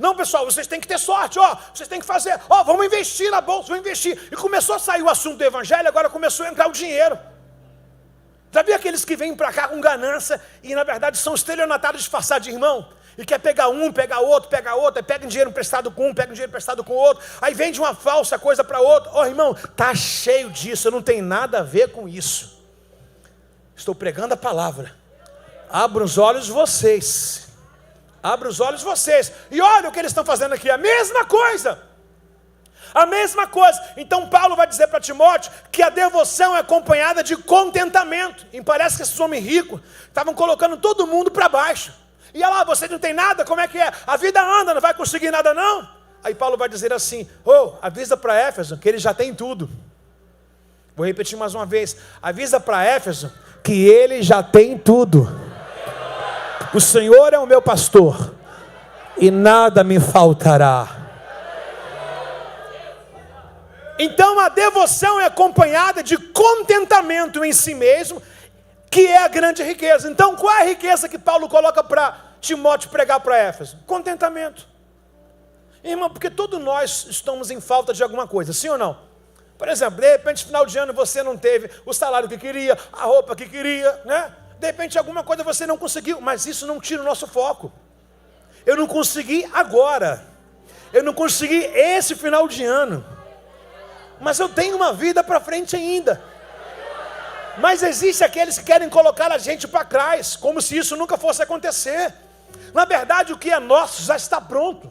Não, pessoal, vocês têm que ter sorte, vocês têm que fazer, vamos investir na bolsa, vamos investir. E começou a sair o assunto do evangelho, agora começou a entrar o dinheiro. Já viu aqueles que vêm para cá com ganância e na verdade são estelionatários disfarçados de irmão? E quer pegar um, pegar outro, aí pega dinheiro emprestado com um, pega dinheiro emprestado com o outro, aí vende uma falsa coisa para outro. Irmão, tá cheio disso, não tem nada a ver com isso. Estou pregando a palavra. Abra os olhos vocês. Abra os olhos vocês. E olha o que eles estão fazendo aqui. A mesma coisa. Então Paulo vai dizer para Timóteo que a devoção é acompanhada de contentamento. E parece que esses homens ricos estavam colocando todo mundo para baixo. E olha lá, você não tem nada? Como é que é? A vida anda, não vai conseguir nada não? Aí Paulo vai dizer assim, avisa para Éfeso que ele já tem tudo. Vou repetir mais uma vez. Avisa para Éfeso que ele já tem tudo. O Senhor é o meu pastor e nada me faltará. Então a devoção é acompanhada de contentamento em si mesmo, que é a grande riqueza. Então qual é a riqueza que Paulo coloca para Timóteo pregar para Éfeso? Contentamento. Irmão, porque todos nós estamos em falta de alguma coisa, sim ou não? Por exemplo, de repente, final de ano você não teve o salário que queria, a roupa que queria, né? De repente, alguma coisa você não conseguiu, mas isso não tira o nosso foco. Eu não consegui agora. Eu não consegui esse final de ano. Mas eu tenho uma vida para frente ainda. Mas existem aqueles que querem colocar a gente para trás, como se isso nunca fosse acontecer. Na verdade, o que é nosso já está pronto.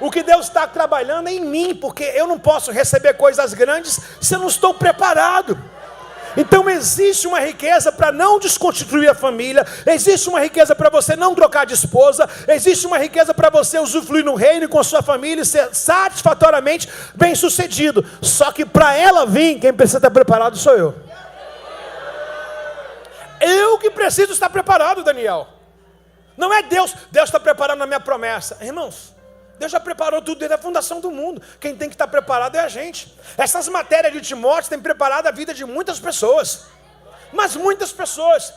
O que Deus está trabalhando é em mim, porque eu não posso receber coisas grandes se eu não estou preparado. Então existe uma riqueza para não desconstituir a família, existe uma riqueza para você não trocar de esposa, existe uma riqueza para você usufruir no reino e com a sua família e ser satisfatoriamente bem sucedido. Só que para ela vir, quem precisa estar preparado sou eu. Eu que preciso estar preparado, Daniel. Não é Deus está preparando a minha promessa. Irmãos, Deus já preparou tudo desde a fundação do mundo. Quem tem que estar preparado é a gente. Essas matérias de Timóteo têm preparado a vida de muitas pessoas. Mas muitas pessoas.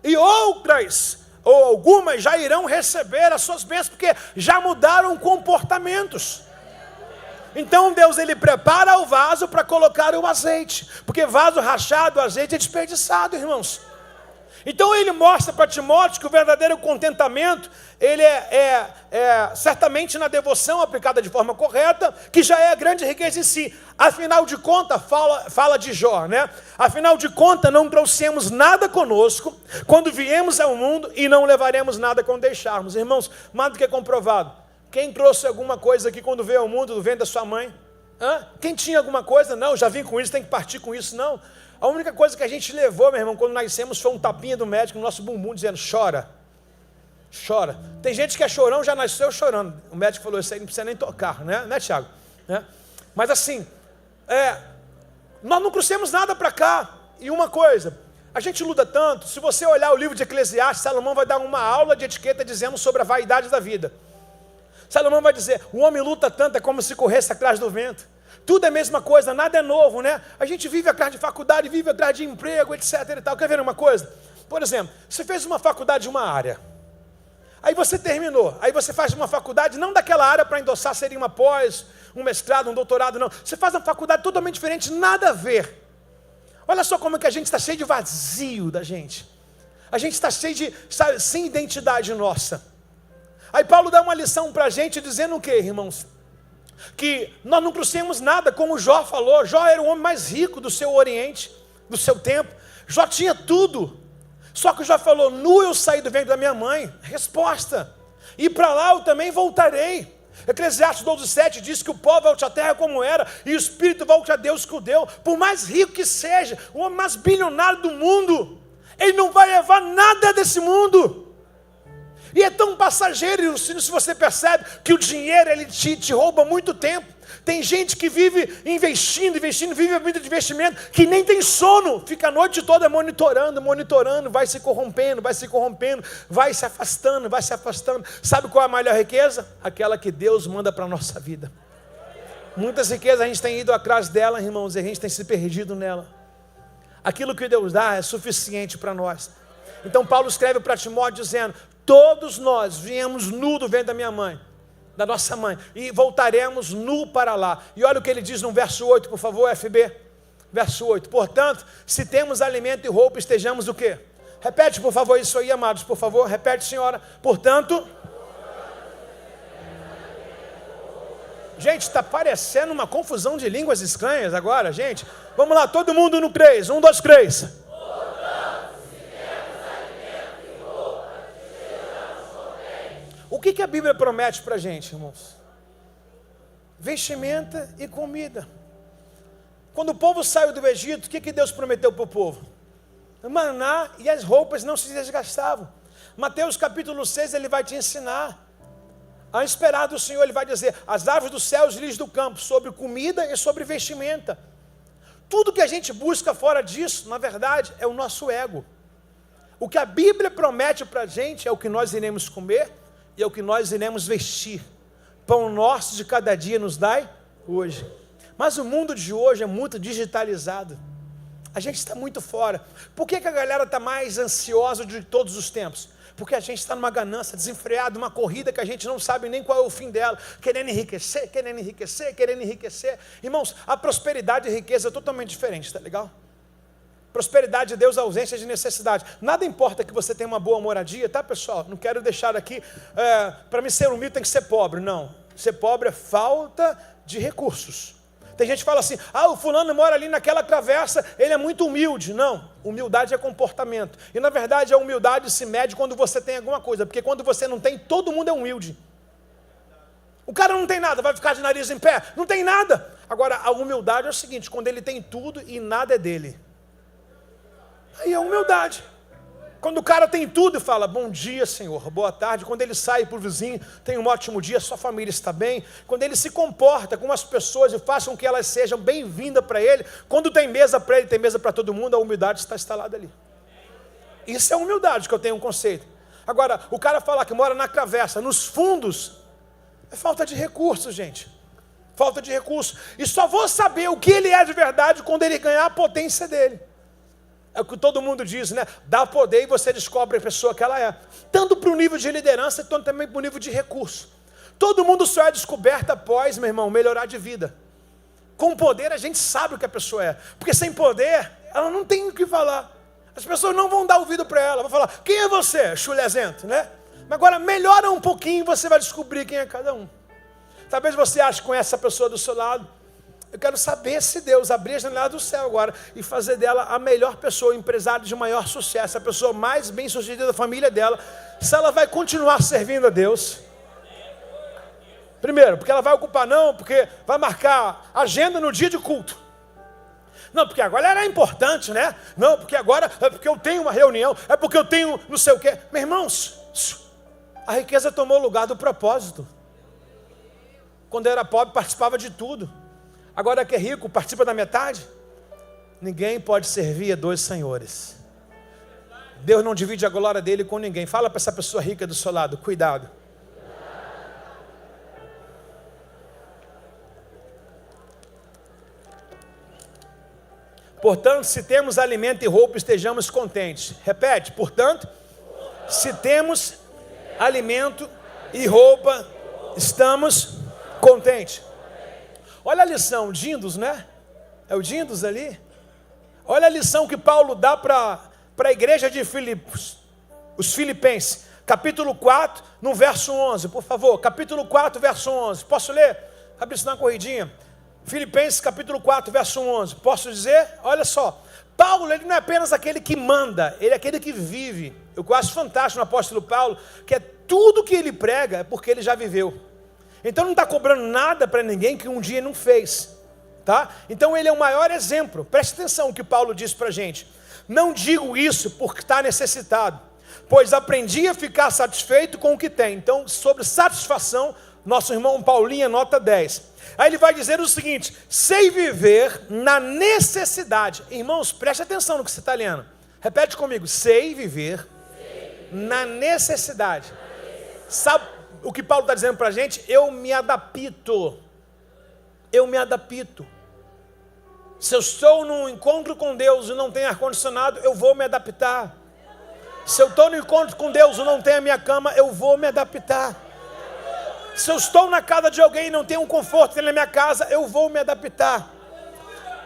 E outras, ou algumas, já irão receber as suas bênçãos, porque já mudaram comportamentos. Então Deus, Ele prepara o vaso para colocar o azeite. Porque vaso rachado, o azeite é desperdiçado, irmãos. Então ele mostra para Timóteo que o verdadeiro contentamento, ele é certamente na devoção aplicada de forma correta, que já é a grande riqueza em si. Afinal de contas, fala de Jó, né? Afinal de contas, não trouxemos nada conosco quando viemos ao mundo e não levaremos nada quando deixarmos. Irmãos, mais do que comprovado. Quem trouxe alguma coisa aqui quando veio ao mundo, vem da sua mãe? Quem tinha alguma coisa? Não, já vim com isso, tem que partir com isso, não. A única coisa que a gente levou, meu irmão, quando nascemos, foi um tapinha do médico no nosso bumbum, dizendo, chora, chora. Tem gente que é chorão, já nasceu chorando. O médico falou, isso aí não precisa nem tocar, né Tiago? Mas assim, nós não trouxemos nada para cá. E uma coisa, a gente luta tanto, se você olhar o livro de Eclesiastes, Salomão vai dar uma aula de etiqueta dizendo sobre a vaidade da vida. Salomão vai dizer, o homem luta tanto, é como se corresse atrás do vento. Tudo é a mesma coisa, nada é novo, né? A gente vive atrás de faculdade, vive atrás de emprego, etc. e tal. Quer ver uma coisa? Por exemplo, você fez uma faculdade de uma área. Aí você terminou. Aí você faz uma faculdade, não daquela área para endossar, seria uma pós, um mestrado, um doutorado, não. Você faz uma faculdade totalmente diferente, nada a ver. Olha só como é que a gente está cheio de vazio da gente. A gente está cheio de, sabe, sem identidade nossa. Aí Paulo dá uma lição para a gente dizendo o quê, irmãos? Que nós não trouxemos nada, como Jó falou. Jó era o homem mais rico do seu Oriente, do seu tempo. Jó tinha tudo. Só que Jó falou, nu eu saí do ventre da minha mãe. Resposta, e para lá eu também voltarei. Eclesiastes 12:7 diz que o pó volte à terra como era, e o espírito volte a Deus que o deu. Por mais rico que seja, o homem mais bilionário do mundo, ele não vai levar nada desse mundo. E é tão passageiro, se você percebe que o dinheiro ele te rouba muito tempo. Tem gente que vive investindo, vive a vida de investimento, que nem tem sono, fica a noite toda monitorando, vai se corrompendo, vai se afastando. Sabe qual é a maior riqueza? Aquela que Deus manda para a nossa vida. Muitas riquezas a gente tem ido atrás dela, irmãos, e a gente tem se perdido nela. Aquilo que Deus dá é suficiente para nós. Então Paulo escreve para Timóteo dizendo, todos nós viemos nu do ventre da minha mãe, da nossa mãe, e voltaremos nu para lá. E olha o que ele diz no verso 8, por favor, FB. Verso 8. Portanto, se temos alimento e roupa, estejamos o quê? Repete, por favor, isso aí, amados, por favor. Repete, senhora. Portanto... Gente, está parecendo uma confusão de línguas estranhas agora, gente. Vamos lá, todo mundo no 3. 1, 2, 3. O que a Bíblia promete para a gente, irmãos? Vestimenta e comida. Quando o povo saiu do Egito, o que Deus prometeu para o povo? Maná, e as roupas não se desgastavam. Mateus capítulo 6, ele vai te ensinar a esperar do Senhor. Ele vai dizer, as aves do céu e os lírios do campo, sobre comida e sobre vestimenta. Tudo que a gente busca fora disso, na verdade, é o nosso ego. O que a Bíblia promete para a gente é o que nós iremos comer e é o que nós iremos vestir. Pão nosso de cada dia nos dai hoje. Mas o mundo de hoje é muito digitalizado. A gente está muito fora. Por que a galera está mais ansiosa de todos os tempos? Porque a gente está numa ganância desenfreada, uma corrida que a gente não sabe nem qual é o fim dela. Querendo enriquecer. Irmãos, a prosperidade e a riqueza é totalmente diferente, tá legal? Prosperidade de Deus, ausência de necessidade. Nada importa que você tenha uma boa moradia, tá, pessoal? Não quero deixar aqui, para mim ser humilde tem que ser pobre. Não, ser pobre é falta de recursos. Tem gente que fala assim, o fulano mora ali naquela travessa, ele é muito humilde. Não, humildade é comportamento. E na verdade a humildade se mede quando você tem alguma coisa, porque quando você não tem, todo mundo é humilde. O cara não tem nada, vai ficar de nariz em pé? Não tem nada. Agora, a humildade é o seguinte, quando ele tem tudo e nada é dele. Aí é humildade. Quando o cara tem tudo e fala, bom dia, Senhor, boa tarde. Quando ele sai para o vizinho, tem um ótimo dia, sua família está bem. Quando ele se comporta com as pessoas e faz com que elas sejam bem-vindas para ele. Quando tem mesa para ele, tem mesa para todo mundo, a humildade está instalada ali. Isso é humildade, que eu tenho um conceito. Agora, o cara falar que mora na travessa, nos fundos, é falta de recurso, gente. Falta de recurso. E só vou saber o que ele é de verdade quando ele ganhar a potência dele. É o que todo mundo diz, né? Dá poder e você descobre a pessoa que ela é. Tanto para o nível de liderança, quanto também para o nível de recurso. Todo mundo só é descoberto após, meu irmão, melhorar de vida. Com poder a gente sabe o que a pessoa é. Porque sem poder, ela não tem o que falar. As pessoas não vão dar ouvido para ela. Vão falar, quem é você, chulezento, né? Mas agora melhora um pouquinho e você vai descobrir quem é cada um. Talvez você ache que conhece essa pessoa do seu lado. Eu quero saber se Deus abrir a janela do céu agora e fazer dela a melhor pessoa, o empresário de maior sucesso, a pessoa mais bem-sucedida da família dela, se ela vai continuar servindo a Deus. Primeiro, porque ela vai ocupar, não, porque vai marcar agenda no dia de culto. Não, porque agora era importante, né? Não, porque agora é porque eu tenho uma reunião, é porque eu tenho não sei o quê. Meus irmãos, a riqueza tomou o lugar do propósito. Quando eu era pobre, participava de tudo. Agora que é rico, participa da metade. Ninguém pode servir a dois senhores. Deus não divide a glória dele com ninguém. Fala para essa pessoa rica do seu lado, cuidado. Portanto, se temos alimento e roupa, estejamos contentes. Repete, portanto, se temos alimento e roupa, estamos contentes. Olha a lição, Dindos, né? É o Dindos ali? Olha a lição que Paulo dá para a igreja de Filipos, os filipenses. Capítulo 4, no verso 11, por favor. Capítulo 4, verso 11. Posso ler? Abre isso na corridinha. Filipenses, capítulo 4, verso 11. Posso dizer? Olha só. Paulo, ele não é apenas aquele que manda, ele é aquele que vive. Eu acho fantástico no apóstolo Paulo, que é tudo que ele prega é porque ele já viveu. Então não está cobrando nada para ninguém que um dia não fez, tá? Então ele é o maior exemplo. Preste atenção no que Paulo diz para a gente. Não digo isso porque está necessitado, pois aprendi a ficar satisfeito com o que tem. Então, sobre satisfação, nosso irmão Paulinho nota 10. Aí ele vai dizer o seguinte, sei viver na necessidade. Irmãos, preste atenção no que você está lendo. Repete comigo, sei viver na necessidade. Sabe o que Paulo está dizendo para a gente? Eu me adapto. Eu me adapto. Se eu estou num encontro com Deus e não tenho ar-condicionado, eu vou me adaptar. Se eu estou no encontro com Deus e não tenho a minha cama, eu vou me adaptar. Se eu estou na casa de alguém e não tenho um conforto na minha casa, eu vou me adaptar.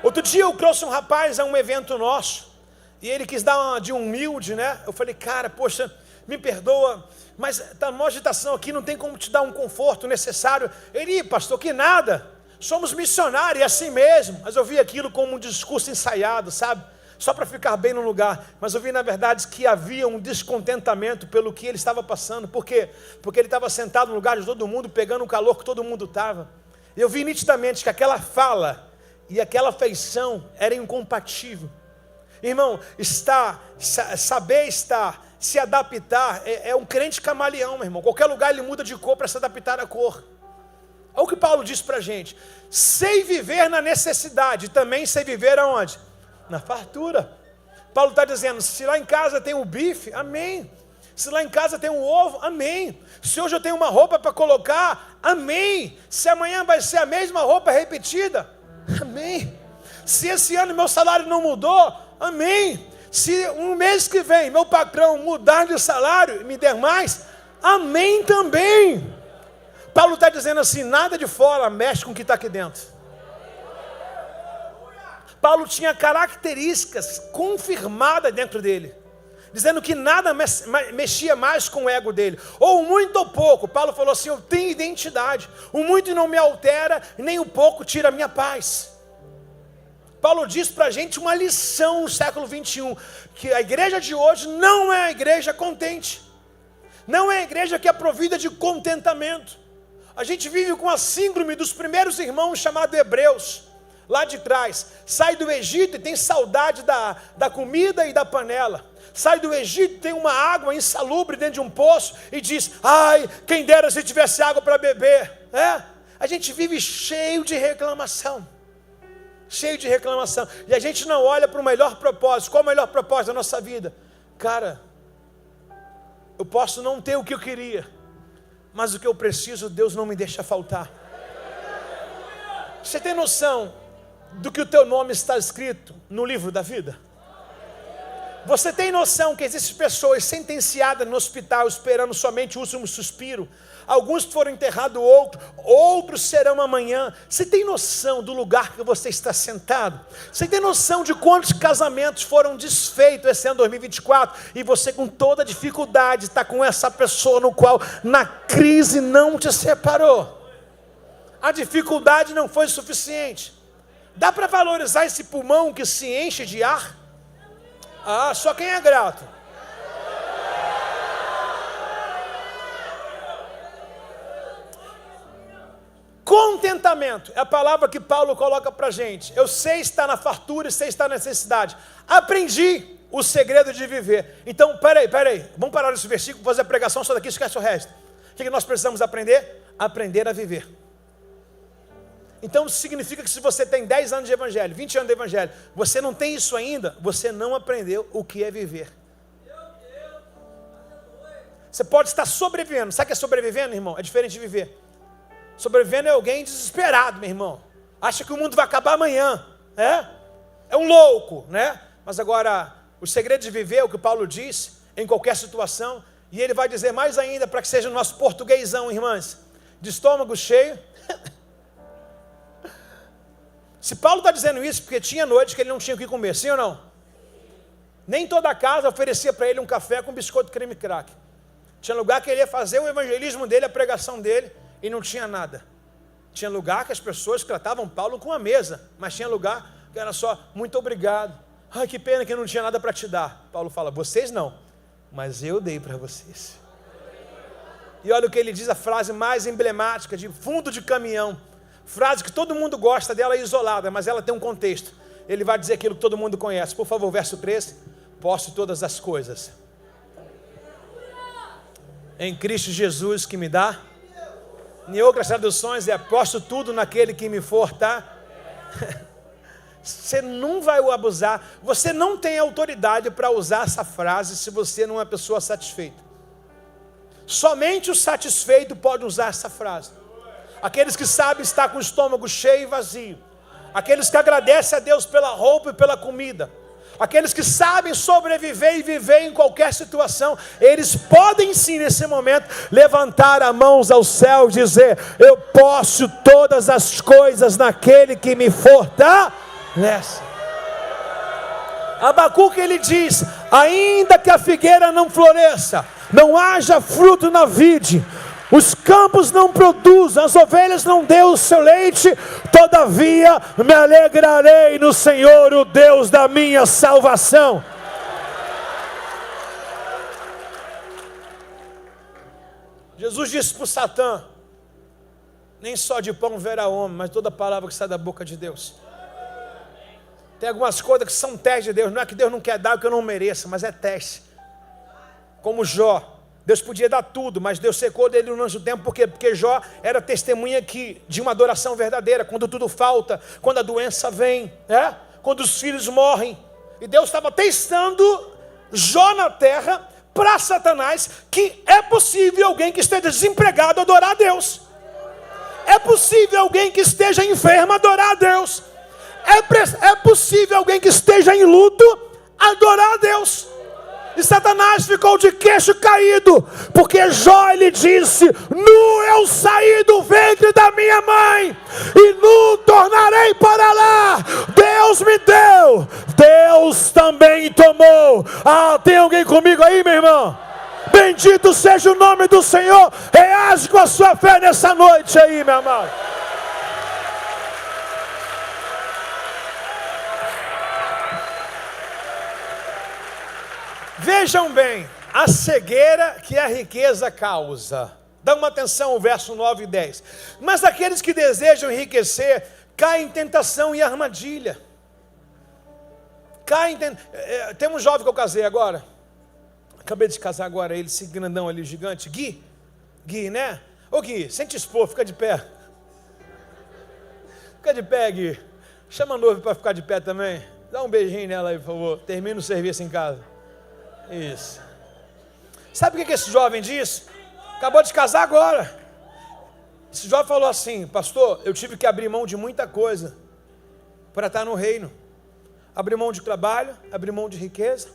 Outro dia eu trouxe um rapaz a um evento nosso, e ele quis dar uma de humilde, né? Eu falei, cara, poxa, me perdoa, mas está uma agitação aqui, não tem como te dar um conforto necessário. Ele, pastor, que nada, somos missionários, é assim mesmo. Mas eu vi aquilo como um discurso ensaiado, sabe? Só para ficar bem no lugar. Mas eu vi, na verdade, que havia um descontentamento pelo que ele estava passando. Por quê? Porque ele estava sentado no lugar de todo mundo, pegando o calor que todo mundo estava. E eu vi nitidamente que aquela fala e aquela feição era incompatível. Irmão, saber estar, se adaptar, é um crente camaleão, meu irmão. Qualquer lugar ele muda de cor para se adaptar à cor. Olha o que Paulo diz para a gente. Sei viver na necessidade, também sei viver aonde? Na fartura. Paulo está dizendo, se lá em casa tem o bife, amém. Se lá em casa tem um ovo, amém. Se hoje eu tenho uma roupa para colocar, amém. Se amanhã vai ser a mesma roupa repetida, amém. Se esse ano meu salário não mudou, amém. Se um mês que vem meu patrão mudar de salário e me der mais, amém também. Paulo está dizendo assim, nada de fora mexe com o que está aqui dentro. Paulo tinha características confirmadas dentro dele, dizendo que nada mexia mais com o ego dele, ou muito ou pouco. Paulo falou assim, eu tenho identidade, o muito não me altera, nem o pouco tira a minha paz. Paulo diz para a gente uma lição no século 21, que a igreja de hoje não é a igreja contente, não é a igreja que é provida de contentamento. A gente vive com a síndrome dos primeiros irmãos chamados Hebreus. lá de trás, sai do Egito e tem saudade da comida e da panela. Sai do Egito, tem uma água insalubre dentro de um poço e diz: ai, quem dera se tivesse água para beber. A gente vive cheio de reclamação. Cheio de reclamação. E a gente não olha para o melhor propósito. Qual é o melhor propósito da nossa vida? Cara, eu posso não ter o que eu queria, mas o que eu preciso, Deus não me deixa faltar. Você tem noção do que o teu nome está escrito no livro da vida? Você tem noção que existem pessoas sentenciadas no hospital esperando somente o último suspiro? Alguns foram enterrados, outros serão amanhã. Você tem noção do lugar que você está sentado? Você tem noção de quantos casamentos foram desfeitos esse ano 2024? E você com toda dificuldade está com essa pessoa no qual na crise não te separou. A dificuldade não foi suficiente. Dá para valorizar esse pulmão que se enche de ar? Só quem é grato. Contentamento é a palavra que Paulo coloca para a gente. Eu sei estar na fartura e sei estar na necessidade. Aprendi o segredo de viver. Então, peraí. Vamos parar nesse versículo, fazer a pregação só daqui, esquece o resto. O que nós precisamos aprender? Aprender a viver. Então significa que se você tem 10 anos de evangelho, 20 anos de evangelho, você não tem isso ainda, você não aprendeu o que é viver. Você pode estar sobrevivendo. Sabe o que é sobrevivendo, irmão? É diferente de viver. Sobrevivendo é alguém desesperado, meu irmão. Acha que o mundo vai acabar amanhã. É um louco, né? Mas agora, o segredo de viver é o que Paulo diz em qualquer situação. E ele vai dizer mais ainda para que seja o nosso portuguesão, irmãs. De estômago cheio. Se Paulo está dizendo isso, porque tinha noite que ele não tinha o que comer, sim ou não? Nem toda casa oferecia para ele um café com biscoito creme crack. Tinha lugar que ele ia fazer o evangelismo dele, a pregação dele, e não tinha nada. Tinha lugar que as pessoas tratavam Paulo com a mesa, mas tinha lugar que era só, muito obrigado. Ai, que pena que não tinha nada para te dar. Paulo fala, vocês não, mas eu dei para vocês. E olha o que ele diz, a frase mais emblemática, de fundo de caminhão. Frase que todo mundo gosta dela, isolada, mas ela tem um contexto. Ele vai dizer aquilo que todo mundo conhece. Por favor, verso 13. Posso todas as coisas em Cristo Jesus que me dá. Em outras traduções é posso tudo naquele que me forta. Você não vai abusar. Você não tem autoridade para usar essa frase se você não é uma pessoa satisfeita. Somente o satisfeito pode usar essa frase. Aqueles que sabem estar com o estômago cheio e vazio. Aqueles que agradecem a Deus pela roupa e pela comida. Aqueles que sabem sobreviver e viver em qualquer situação. Eles podem sim nesse momento levantar as mãos ao céu e dizer, eu posso todas as coisas naquele que me fortalece. Abacuque ele diz, ainda que a figueira não floresça, não haja fruto na vide, os campos não produzem, as ovelhas não dêem o seu leite, todavia me alegrarei no Senhor, o Deus da minha salvação. Jesus disse para o Satã, nem só de pão verá homem, mas toda palavra que sai da boca de Deus. Tem algumas coisas que são testes de Deus, não é que Deus não quer dar o que eu não mereço, mas é teste. Como Jó. Deus podia dar tudo, mas Deus secou dele no anjo do tempo, por quê? Porque Jó era testemunha de uma adoração verdadeira, quando tudo falta, quando a doença vem, quando os filhos morrem, e Deus estava testando Jó na terra, para Satanás, que é possível alguém que esteja desempregado adorar a Deus, é possível alguém que esteja enfermo adorar a Deus, é possível alguém que esteja em luto adorar a Deus. E Satanás ficou de queixo caído, porque Jó ele disse, nu eu saí do ventre da minha mãe, e nu tornarei para lá, Deus me deu, Deus também tomou. Tem alguém comigo aí, meu irmão? Bendito seja o nome do Senhor, reage com a sua fé nessa noite aí, meu amado. Vejam bem, a cegueira que a riqueza causa. Dá uma atenção ao verso 9 e 10. Mas aqueles que desejam enriquecer cai em tentação e armadilha. Tem um jovem que eu casei agora. Acabei de casar agora, ele, esse grandão ali, gigante. Gui, né? Ô Gui, sem te expor, fica de pé. Fica de pé, Gui. Chama a noiva para ficar de pé também. Dá um beijinho nela aí, por favor. Termina o serviço em casa. Isso. Sabe o que esse jovem disse? Acabou de casar agora. Esse jovem falou assim: pastor, eu tive que abrir mão de muita coisa para estar no reino. Abrir mão de trabalho, abrir mão de riqueza.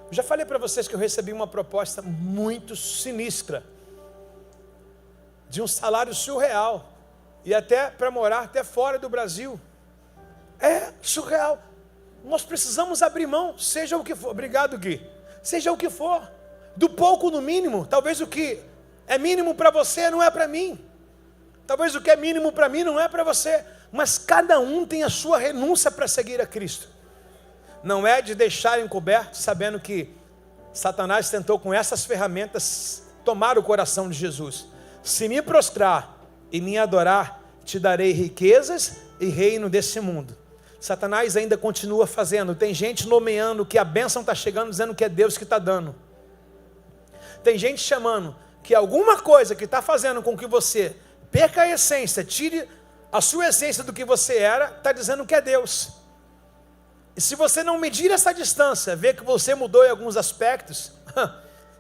Eu já falei para vocês que eu recebi uma proposta muito sinistra, de um salário surreal, e até para morar até fora do Brasil. É surreal. Nós precisamos abrir mão, seja o que for. Obrigado, Gui. Seja o que for, do pouco no mínimo. Talvez o que é mínimo para você não é para mim. Talvez o que é mínimo para mim não é para você. Mas cada um tem a sua renúncia para seguir a Cristo. Não é de deixar encoberto, sabendo que Satanás tentou com essas ferramentas tomar o coração de Jesus. Se me prostrar e me adorar, te darei riquezas e reino desse mundo. Satanás ainda continua fazendo. Tem gente nomeando que a bênção está chegando, dizendo que é Deus que está dando. Tem gente chamando que alguma coisa que está fazendo com que você perca a essência, tire a sua essência do que você era, está dizendo que é Deus. E se você não medir essa distância, ver que você mudou em alguns aspectos,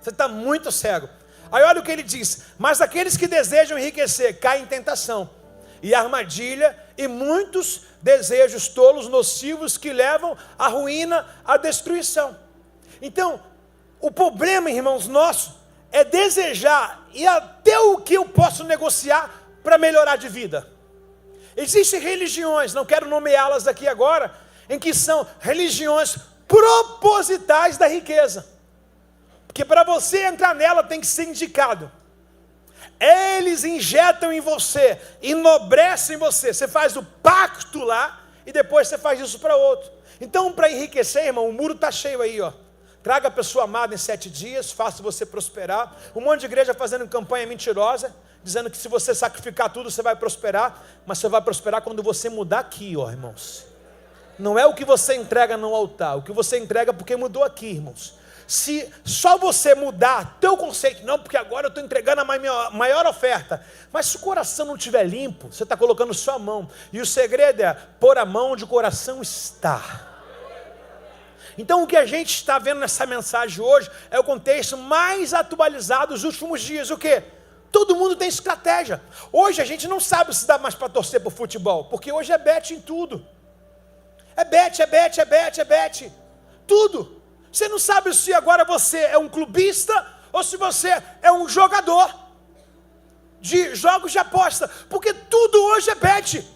você está muito cego. Aí olha o que ele diz: mas aqueles que desejam enriquecer caem em tentação e armadilha e muitos desejos tolos, nocivos, que levam à ruína, à destruição. Então, o problema, irmãos, nosso é desejar e até o que eu posso negociar para melhorar de vida. Existem religiões, não quero nomeá-las aqui agora, em que são religiões propositais da riqueza. Porque para você entrar nela tem que ser indicado. Eles injetam em você, enobrecem você. Você faz o pacto lá e depois você faz isso para outro. Então, para enriquecer, irmão, o muro está cheio aí, ó. Traga a pessoa amada em 7 dias, faça você prosperar. Um monte de igreja fazendo campanha mentirosa, dizendo que se você sacrificar tudo, você vai prosperar. Mas você vai prosperar quando você mudar aqui, ó, irmãos. Não é o que você entrega no altar, o que você entrega porque mudou aqui, irmãos. Se só você mudar teu conceito, não, porque agora eu estou entregando a maior oferta. Mas se o coração não estiver limpo, você está colocando sua mão. E o segredo é pôr a mão onde o coração está. Então o que a gente está vendo nessa mensagem hoje é o contexto mais atualizado dos últimos dias. O quê? Todo mundo tem estratégia. Hoje a gente não sabe se dá mais para torcer para o futebol, porque hoje é bet em tudo. É bet. Tudo. Você não sabe se agora você é um clubista ou se você é um jogador de jogos de aposta. Porque tudo hoje é bet.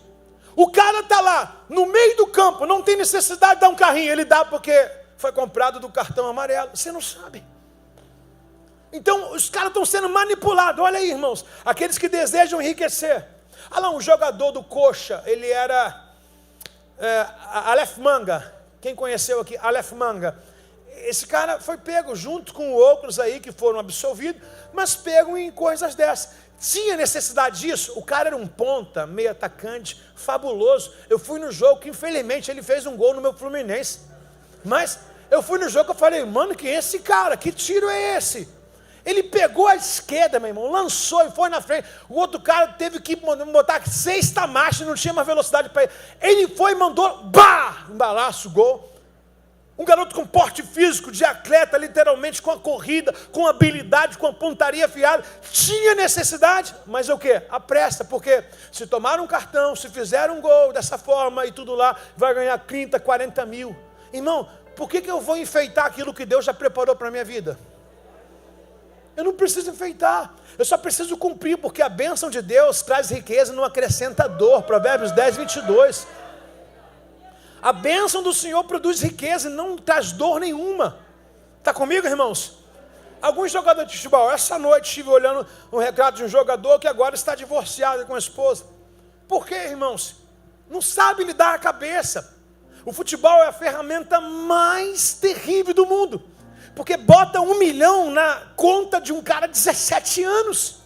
O cara está lá, no meio do campo, não tem necessidade de dar um carrinho. Ele dá porque foi comprado do cartão amarelo. Você não sabe. Então, os caras estão sendo manipulados. Olha aí, irmãos. Aqueles que desejam enriquecer. Olha lá, um jogador do Coxa. Ele era Aleph Manga. Quem conheceu aqui? Aleph Manga. Esse cara foi pego junto com outros aí que foram absolvidos, mas pego em coisas dessas. Tinha necessidade disso? O cara era um ponta, meio atacante, fabuloso. Eu fui no jogo que infelizmente ele fez um gol no meu Fluminense. Mas eu fui no jogo que eu falei, mano, quem é esse cara? Que tiro é esse? Ele pegou a esquerda, meu irmão, lançou e foi na frente. O outro cara teve que botar 6 marcha, não tinha mais velocidade para ele. Ele foi e mandou, um balaço, gol. Um garoto com porte físico, de atleta, literalmente, com a corrida, com habilidade, com a pontaria afiada. Tinha necessidade, mas é o quê? A pressa, porque se tomar um cartão, se fizer um gol dessa forma e tudo lá, vai ganhar 30, 40 mil. Irmão, por que eu vou enfeitar aquilo que Deus já preparou para a minha vida? Eu não preciso enfeitar, eu só preciso cumprir, porque a bênção de Deus traz riqueza e não acrescenta dor. Provérbios 10, 22. A bênção do Senhor produz riqueza e não traz dor nenhuma. Está comigo, irmãos? Alguns jogadores de futebol, essa noite estive olhando um retrato de um jogador que agora está divorciado com a esposa. Por quê, irmãos? Não sabe lidar a cabeça. O futebol é a ferramenta mais terrível do mundo, porque bota 1 milhão na conta de um cara de 17 anos.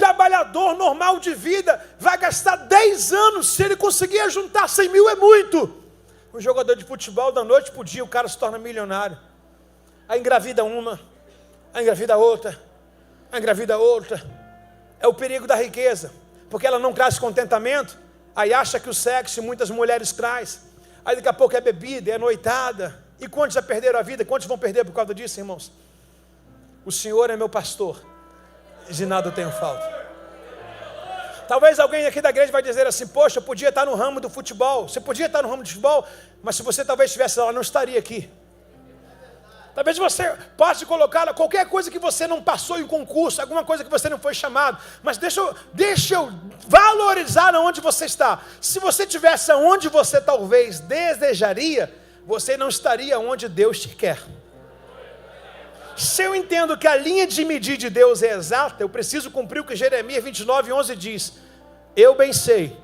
trabalhador normal de vida vai gastar 10 anos, se ele conseguir juntar 100 mil é muito. Um jogador de futebol, da noite para o dia, o cara se torna milionário. Aí engravida uma, aí engravida outra, aí engravida outra. É o perigo da riqueza, porque ela não traz contentamento, aí acha que o sexo muitas mulheres traz. Aí daqui a pouco é bebida, é noitada. E quantos já perderam a vida? Quantos vão perder por causa disso, irmãos? O Senhor é meu pastor, de nada eu tenho falta. Talvez alguém aqui da igreja vai dizer assim: poxa, eu podia estar no ramo do futebol. Você podia estar no ramo do futebol, mas se você talvez estivesse lá, não estaria aqui. Talvez você possa colocar qualquer coisa que você não passou em concurso, alguma coisa que você não foi chamado. Mas deixa eu valorizar onde você está. Se você estivesse onde você talvez desejaria, você não estaria onde Deus te quer. Se eu entendo que a linha de medir de Deus é exata, eu preciso cumprir o que Jeremias 29:11 diz. Eu bem sei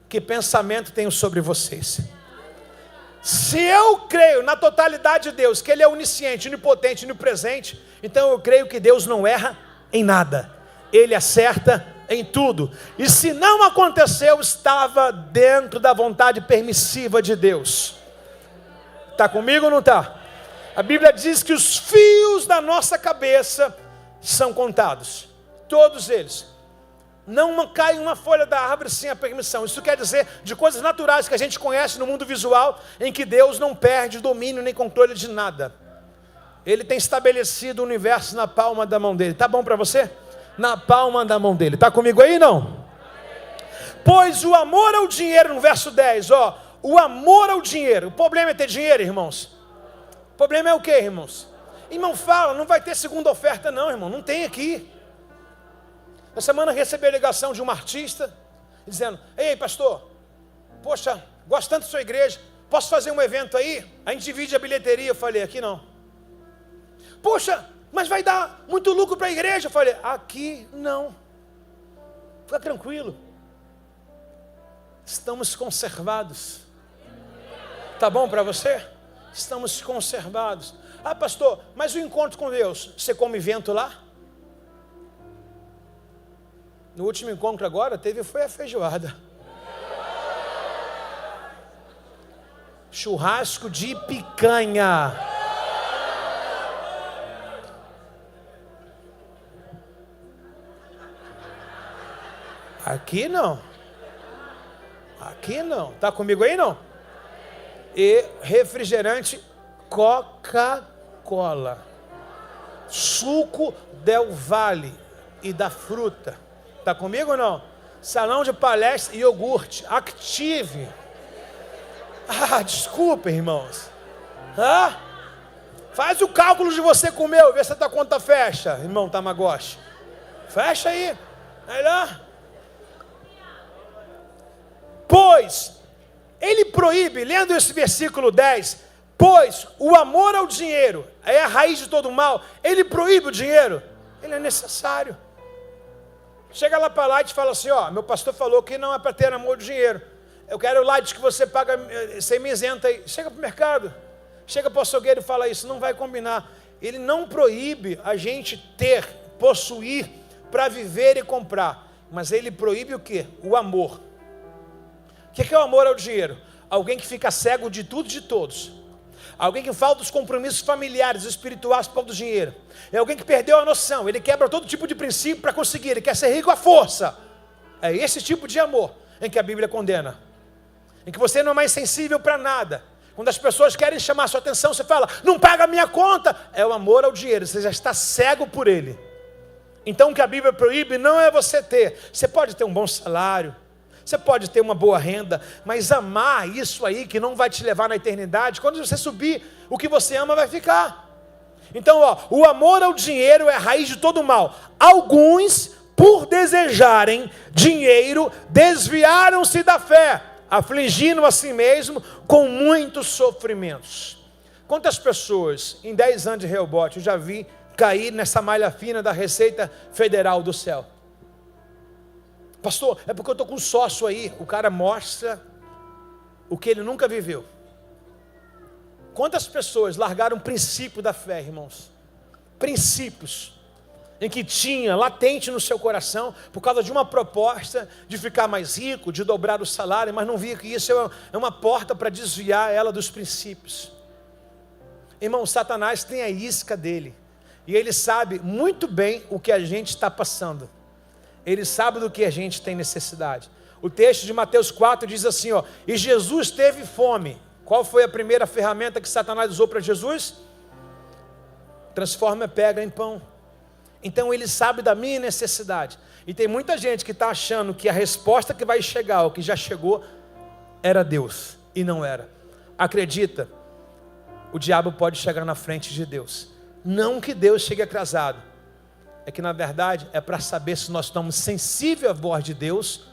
que pensamento tenho sobre vocês. Se eu creio na totalidade de Deus, que Ele é onisciente, onipotente, onipresente, então eu creio que Deus não erra em nada. Ele acerta em tudo. E se não aconteceu, estava dentro da vontade permissiva de Deus. Está comigo ou não está? A Bíblia diz que os fios da nossa cabeça são contados. Todos eles. Não cai uma folha da árvore sem a permissão. Isso quer dizer de coisas naturais que a gente conhece no mundo visual, em que Deus não perde domínio nem controle de nada. Ele tem estabelecido o universo na palma da mão dele. Tá bom para você? Na palma da mão dele. Tá comigo aí, não? Pois o amor ao dinheiro, no verso 10, o amor ao dinheiro. O problema é ter dinheiro, irmãos. O problema é o quê, irmãos? Irmão, fala, não vai ter segunda oferta não, irmão, não tem aqui. Na semana recebi a ligação de um artista, dizendo: ei, pastor, poxa, gosto tanto da sua igreja, posso fazer um evento aí? A gente divide a bilheteria. Eu falei: aqui não. Poxa, mas vai dar muito lucro para a igreja. Eu falei: aqui não. Fica tranquilo. Estamos conservados. Tá bom para você? Estamos conservados. Ah, pastor, mas o encontro com Deus, você come vento lá? No último encontro agora, foi a feijoada. Churrasco de picanha. Aqui não. Aqui não. Tá comigo aí não? E refrigerante Coca-Cola, suco Del Valle e da fruta. Está comigo ou não? Salão de palestra e iogurte Active. Desculpa, irmãos. Faz o cálculo de você comeu, vê se a tua conta fecha, irmão Tamagotchi. Fecha aí. Vai lá. Pois ele proíbe, lendo esse versículo 10, pois o amor ao dinheiro é a raiz de todo mal. Ele proíbe o dinheiro. Ele é necessário. Chega lá para lá e te fala assim: meu pastor falou que não é para ter amor ao dinheiro. Eu quero lá, diz que você paga, você me isenta aí. Chega para o mercado, chega para o açougueiro e fala isso, não vai combinar. Ele não proíbe a gente ter, possuir, para viver e comprar. Mas ele proíbe o quê? O amor. O que é o amor ao dinheiro? Alguém que fica cego de tudo e de todos. Alguém que falta os compromissos familiares, espirituais por causa do dinheiro. É alguém que perdeu a noção. Ele quebra todo tipo de princípio para conseguir. Ele quer ser rico à força. É esse tipo de amor em que a Bíblia condena. Em que você não é mais sensível para nada. Quando as pessoas querem chamar a sua atenção, você fala: não paga a minha conta. É o amor ao dinheiro. Você já está cego por ele. Então o que a Bíblia proíbe não é você ter. Você pode ter um bom salário. Você pode ter uma boa renda, mas amar isso aí que não vai te levar na eternidade, quando você subir, o que você ama vai ficar. Então, o amor ao dinheiro é a raiz de todo mal. Alguns, por desejarem dinheiro, desviaram-se da fé, afligindo a si mesmo com muitos sofrimentos. Quantas pessoas em 10 anos de Rehobote eu já vi cair nessa malha fina da Receita Federal do céu? Pastor, é porque eu estou com um sócio aí. O cara mostra o que ele nunca viveu. Quantas pessoas largaram o princípio da fé, irmãos? Princípios. em que tinha latente no seu coração, por causa de uma proposta de ficar mais rico, de dobrar o salário, mas não via que isso é uma porta para desviar ela dos princípios. Irmão, Satanás tem a isca dele, e ele sabe muito bem o que a gente está passando, ele sabe do que a gente tem necessidade. O texto de Mateus 4 diz assim, ó, e Jesus teve fome. Qual foi a primeira ferramenta que Satanás usou para Jesus? Transforma a pedra em pão. Então ele sabe da minha necessidade. E tem muita gente que está achando que a resposta que vai chegar, ou que já chegou, era Deus. E não era. Acredita, o diabo pode chegar na frente de Deus. Não que Deus chegue atrasado. É que na verdade é para saber se nós estamos sensíveis à voz de Deus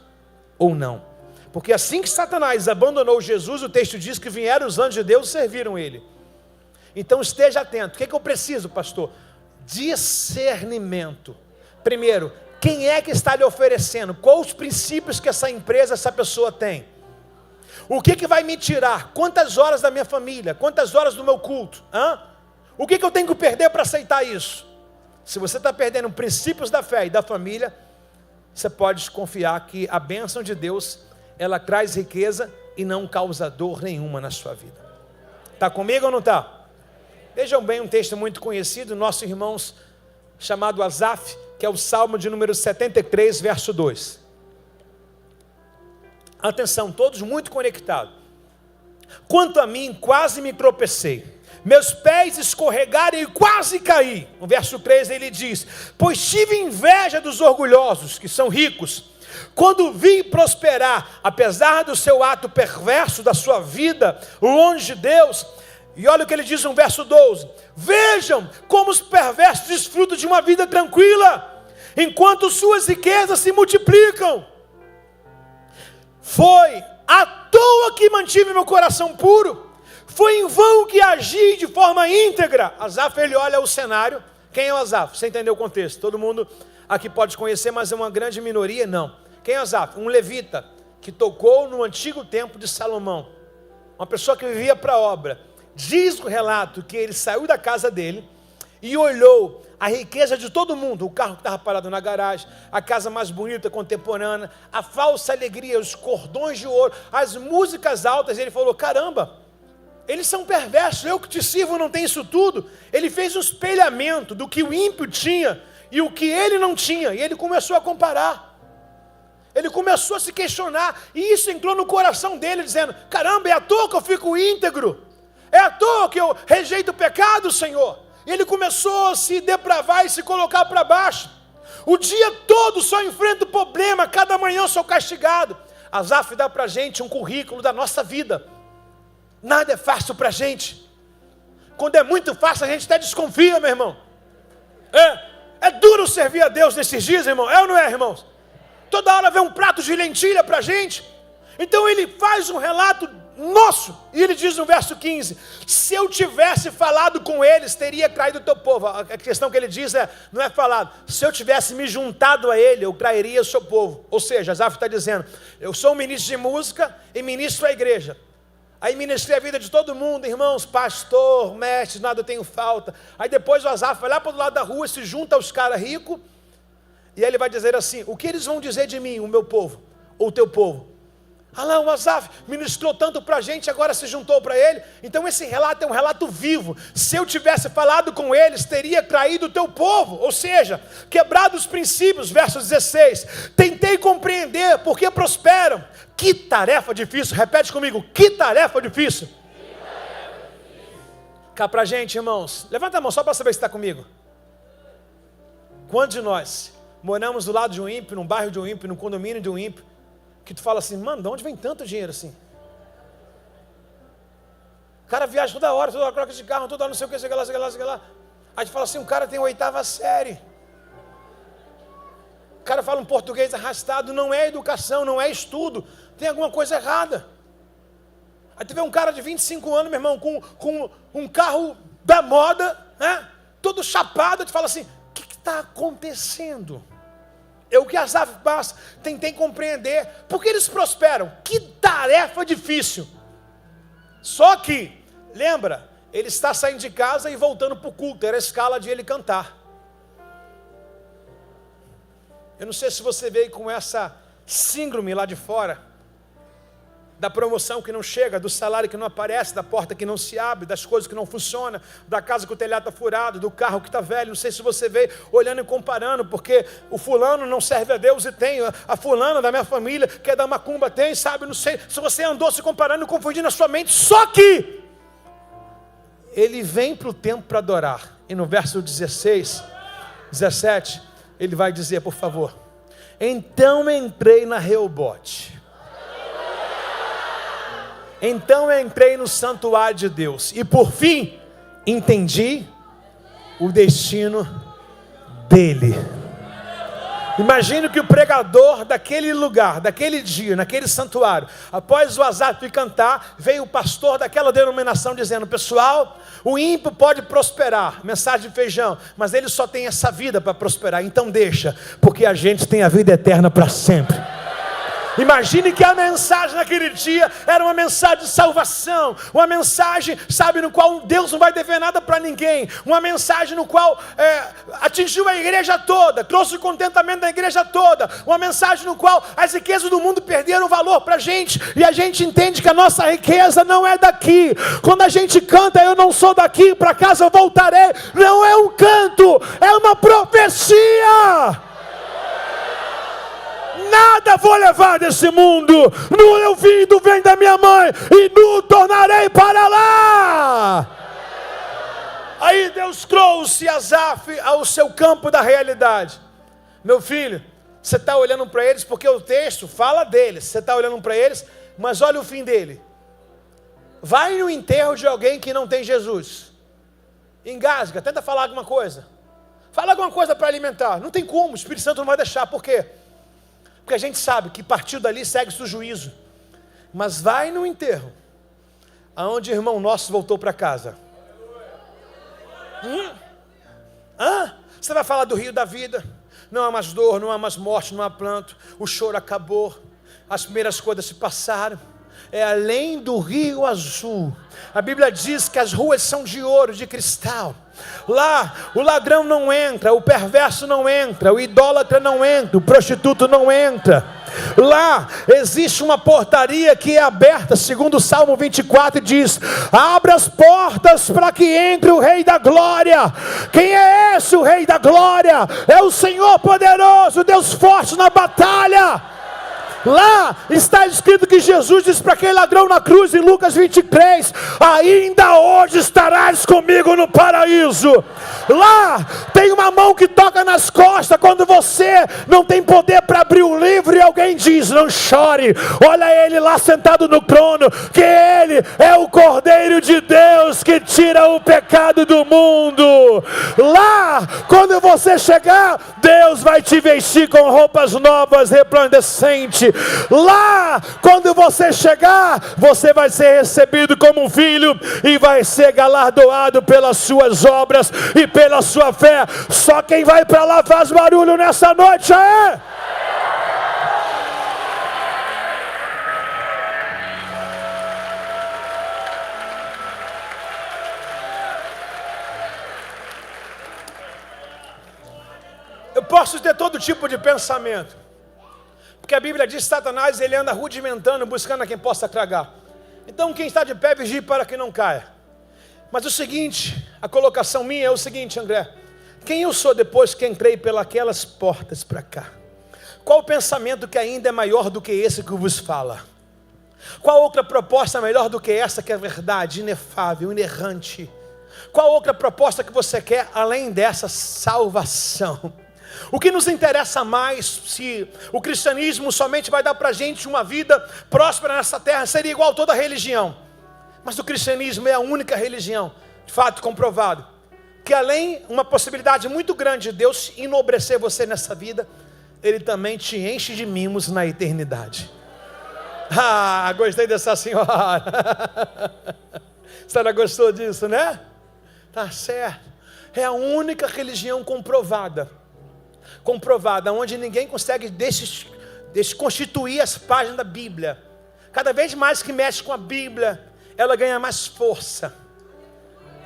ou não. Porque assim que Satanás abandonou Jesus, o texto diz que vieram os anjos de Deus e serviram ele. Então esteja atento. O que eu preciso, pastor? Discernimento. Primeiro, quem é que está lhe oferecendo? Quais os princípios que essa empresa, essa pessoa tem? O que vai me tirar? Quantas horas da minha família? Quantas horas do meu culto? O que eu tenho que perder para aceitar isso? Se você está perdendo princípios da fé e da família, você pode confiar que a bênção de Deus, ela traz riqueza e não causa dor nenhuma na sua vida. Está comigo ou não está? Vejam bem um texto muito conhecido, nossos irmãos, chamado Asaf, que é o Salmo de número 73, verso 2. Atenção, todos muito conectados. Quanto a mim, quase me tropecei. Meus pés escorregaram e quase caí. No verso 3 ele diz, pois tive inveja dos orgulhosos, que são ricos, quando vi prosperar, apesar do seu ato perverso, da sua vida, longe de Deus. E olha o que ele diz no verso 12, vejam como os perversos desfrutam de uma vida tranquila, enquanto suas riquezas se multiplicam. Foi à toa que mantive meu coração puro, foi em vão que agi de forma íntegra. Asaf, ele olha o cenário. Quem é o Asaf? Você entendeu o contexto? Todo mundo aqui pode conhecer, mas é uma grande minoria? Não. Quem é Asaf? Um levita que tocou no antigo templo de Salomão. Uma pessoa que vivia para a obra. Diz o relato que ele saiu da casa dele e olhou a riqueza de todo mundo, o carro que estava parado na garagem, a casa mais bonita, contemporânea, a falsa alegria, os cordões de ouro, as músicas altas. Ele falou, caramba, eles são perversos, eu que te sirvo não tenho isso tudo. Ele fez um espelhamento do que o ímpio tinha e o que ele não tinha, e ele começou a comparar. Ele começou a se questionar, e isso entrou no coração dele, dizendo, caramba, é à toa que eu fico íntegro, é à toa que eu rejeito o pecado, Senhor. E ele começou a se depravar e se colocar para baixo. O dia todo só enfrento problema, cada manhã eu sou castigado. Asaf dá para a gente um currículo da nossa vida. Nada é fácil para a gente. Quando é muito fácil, a gente até desconfia, meu irmão. É duro servir a Deus nesses dias, irmão. É ou não é, irmãos? Toda hora vem um prato de lentilha para a gente. Então ele faz um relato nosso, e ele diz no verso 15, se eu tivesse falado com eles, teria traído o teu povo. A questão que ele diz não é falado, se eu tivesse me juntado a ele, eu trairia o seu povo. Ou seja, Asaf está dizendo, eu sou um ministro de música e ministro da igreja. Aí ministrei a vida de todo mundo, irmãos, pastor, mestre, nada eu tenho falta. Aí depois o Asaf vai lá para o lado da rua, se junta aos caras ricos, e aí ele vai dizer assim, o que eles vão dizer de mim, o meu povo, ou o teu povo? Ah lá, o Asaf ministrou tanto para a gente, agora se juntou para ele. Então esse relato é um relato vivo. Se eu tivesse falado com eles, teria traído o teu povo. Ou seja, quebrado os princípios, verso 16. Tentei compreender por que prosperam. Que tarefa difícil, repete comigo, que tarefa difícil. Cá para a gente, irmãos, levanta a mão só para saber se está comigo. Quantos de nós moramos do lado de um ímpio, num bairro de um ímpio, num condomínio de um ímpio, que tu fala assim, mano, de onde vem tanto dinheiro assim? O cara viaja toda hora troca de carro, toda hora não sei o que, sei lá. Aí tu fala assim, o cara tem 8ª série. O cara fala um português arrastado, não é educação, não é estudo, tem alguma coisa errada. Aí tu vê um cara de 25 anos, meu irmão, com um carro da moda, né? Todo chapado, tu fala assim, o que está acontecendo? É o que Asaf passa, tentei compreender, porque eles prosperam, que tarefa difícil. Só que, lembra, ele está saindo de casa e voltando para o culto, era a escala de ele cantar. Eu não sei se você veio com essa síndrome lá de fora, da promoção que não chega, do salário que não aparece, da porta que não se abre, das coisas que não funcionam, da casa que o telhado está furado, do carro que está velho. Não sei se você veio olhando e comparando, porque o fulano não serve a Deus e tem, a fulana da minha família que é da macumba tem, sabe? Não sei se você andou se comparando e confundindo a sua mente. Só que ele vem para o templo para adorar. E no verso 16, 17, ele vai dizer, por favor: então entrei na Reobote. Então eu entrei no santuário de Deus e por fim entendi o destino dele. Imagine que o pregador daquele lugar, daquele dia, naquele santuário, após o Asaf cantar, veio o pastor daquela denominação dizendo: pessoal, o ímpio pode prosperar, mensagem de feijão, mas ele só tem essa vida para prosperar, então deixa, porque a gente tem a vida eterna para sempre. Imagine que a mensagem naquele dia era uma mensagem de salvação, uma mensagem, sabe, no qual Deus não vai dever nada para ninguém, uma mensagem no qual atingiu a igreja toda, trouxe o contentamento da igreja toda, uma mensagem no qual as riquezas do mundo perderam valor para a gente, e a gente entende que a nossa riqueza não é daqui. Quando a gente canta, eu não sou daqui, para casa eu voltarei, não é um canto, é uma profecia. Nada vou levar desse mundo, no eu vindo vem da minha mãe, e nu tornarei para lá. Aí Deus trouxe Asaf ao seu campo da realidade. Meu filho, você está olhando para eles, porque o texto fala deles, você está olhando para eles, mas olha o fim dele. Vai no enterro de alguém que não tem Jesus, engasga, tenta falar alguma coisa, fala alguma coisa para alimentar, não tem como, o Espírito Santo não vai deixar. Por quê? Porque a gente sabe que partiu dali segue-se o juízo. Mas vai no enterro, aonde o irmão nosso voltou para casa. Você vai falar do rio da vida. Não há mais dor, não há mais morte, não há pranto. O choro acabou. As primeiras coisas se passaram. É além do rio azul. A Bíblia diz que as ruas são de ouro, de cristal. Lá o ladrão não entra, o perverso não entra, o idólatra não entra, o prostituto não entra. Lá existe uma portaria que é aberta, segundo o Salmo 24 diz: abra as portas para que entre o Rei da Glória. Quem é esse o Rei da Glória? É o Senhor poderoso, Deus forte na batalha. Lá está escrito que Jesus disse para aquele ladrão na cruz em Lucas 23: ainda hoje estarás comigo no paraíso. Lá tem uma mão que toca nas costas quando você não tem poder para abrir o livro e alguém diz: não chore, olha ele lá sentado no trono, que ele é o Cordeiro de Deus que tira o pecado do mundo. Lá quando você chegar, Deus vai te vestir com roupas novas, resplandecentes. Lá quando você chegar, você vai ser recebido como um filho e vai ser galardoado pelas suas obras e pela sua fé. Só quem vai para lá faz barulho nessa noite, é? Eu posso ter todo tipo de pensamento, porque a Bíblia diz que Satanás ele anda rudimentando, buscando a quem possa tragar. Então quem está de pé, vigie para que não caia. Mas o seguinte, a colocação minha é o seguinte, André: quem eu sou depois que entrei pelas portas para cá? Qual o pensamento que ainda é maior do que esse que vos fala? Qual outra proposta melhor do que essa que é verdade, inefável, inerrante? Qual outra proposta que você quer além dessa salvação? O que nos interessa mais, se o cristianismo somente vai dar para a gente uma vida próspera nessa terra, seria igual a toda religião. Mas o cristianismo é a única religião, de fato comprovado, que além uma possibilidade muito grande de Deus enobrecer você nessa vida, Ele também te enche de mimos na eternidade. Ah, gostei dessa senhora. A senhora gostou disso, né? Tá certo. É a única religião comprovada, onde ninguém consegue desconstituir as páginas da Bíblia. Cada vez mais que mexe com a Bíblia, ela ganha mais força.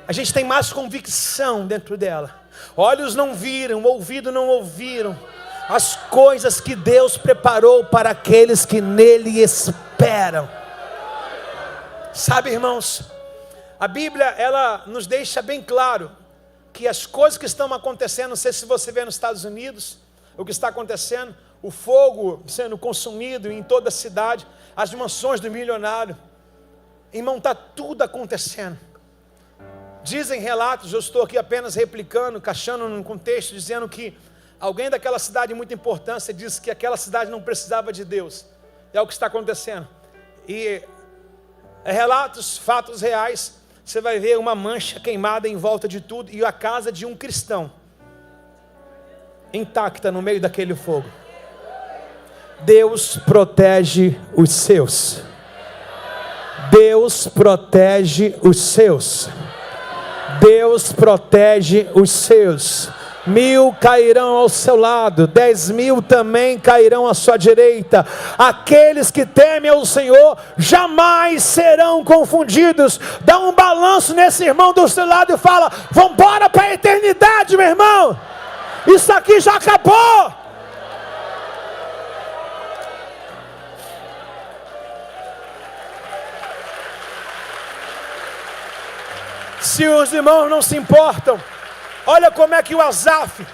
A gente tem mais convicção dentro dela. Olhos não viram, ouvido não ouviram, as coisas que Deus preparou para aqueles que nele esperam. Sabe, irmãos, a Bíblia, ela nos deixa bem claro que as coisas que estão acontecendo, não sei se você vê nos Estados Unidos, o que está acontecendo, o fogo sendo consumido em toda a cidade, as mansões do milionário, irmão, está tudo acontecendo. Dizem relatos, eu estou aqui apenas replicando, encaixando num contexto, dizendo que alguém daquela cidade de muita importância disse que aquela cidade não precisava de Deus. É o que está acontecendo. E relatos, fatos reais, você vai ver uma mancha queimada em volta de tudo e a casa de um cristão intacta no meio daquele fogo. Deus protege os seus. Deus protege os seus. Deus protege os seus. 1000 cairão ao seu lado, 10.000 também cairão à sua direita. Aqueles que temem ao Senhor jamais serão confundidos. Dá um balanço nesse irmão do seu lado e fala: vamos embora para a eternidade, meu irmão. Isso aqui já acabou. Se os irmãos não se importam, olha como é que o Asaf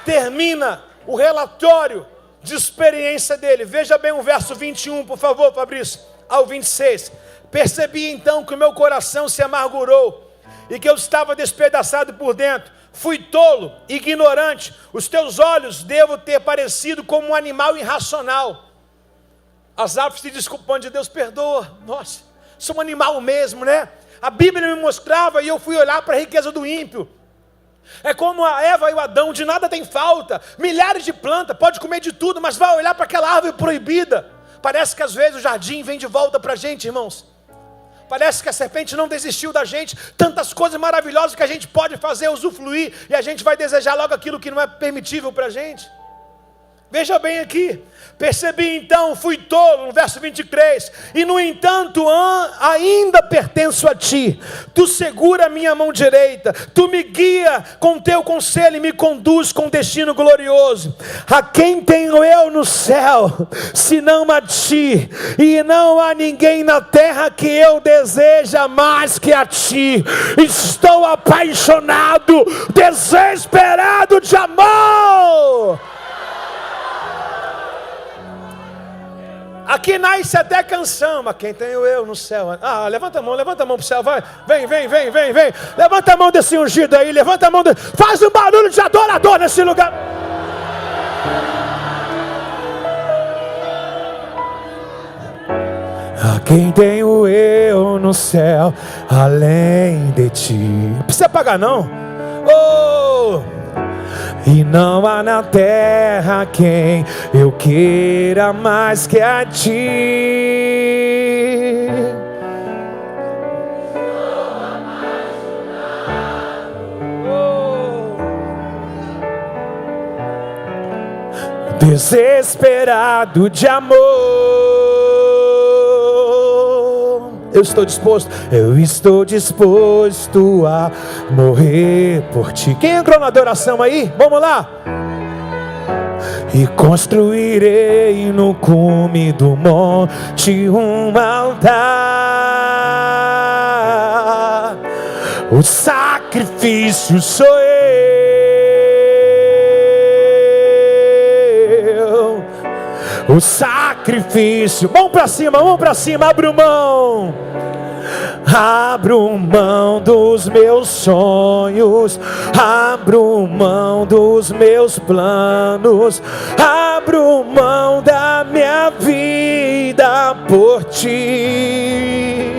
termina o relatório de experiência dele. Veja bem o verso 21, por favor, Fabrício, ao 26. Percebi então que o meu coração se amargurou e que eu estava despedaçado por dentro. Fui tolo, ignorante. Os teus olhos devo ter parecido como um animal irracional. Asaf se desculpando de Deus, perdoa. Nossa, sou um animal mesmo, né? A Bíblia me mostrava e eu fui olhar para a riqueza do ímpio. É como a Eva e o Adão, de nada tem falta, milhares de plantas, pode comer de tudo, mas vai olhar para aquela árvore proibida. Parece que às vezes o jardim vem de volta para a gente, irmãos. Parece que a serpente não desistiu da gente, tantas coisas maravilhosas que a gente pode fazer, usufruir, e a gente vai desejar logo aquilo que não é permitível para a gente. Veja bem aqui, percebi então, fui tolo, no verso 23, e no entanto ainda pertenço a ti, tu segura a minha mão direita, tu me guia com teu conselho e me conduz com destino glorioso. A quem tenho eu no céu, senão a ti, e não há ninguém na terra que eu deseja mais que a ti. Estou apaixonado, desesperado de amor. Aqui nasce até canção, mas quem tenho eu no céu? Ah, levanta a mão para o céu, vai. Vem. Levanta a mão desse ungido aí, levanta a mão, faz um barulho de adorador nesse lugar. A quem tenho eu no céu, além de ti. Não precisa pagar não. E não há na terra quem eu queira mais que a ti. Desesperado de amor, eu estou disposto a morrer por ti. Quem entrou na adoração aí? Vamos lá. E construirei no cume do monte um altar. O sacrifício sou eu. O sacrifício. Mão pra cima, abro mão. Abro mão dos meus sonhos, abro mão dos meus planos, abro mão da minha vida por ti.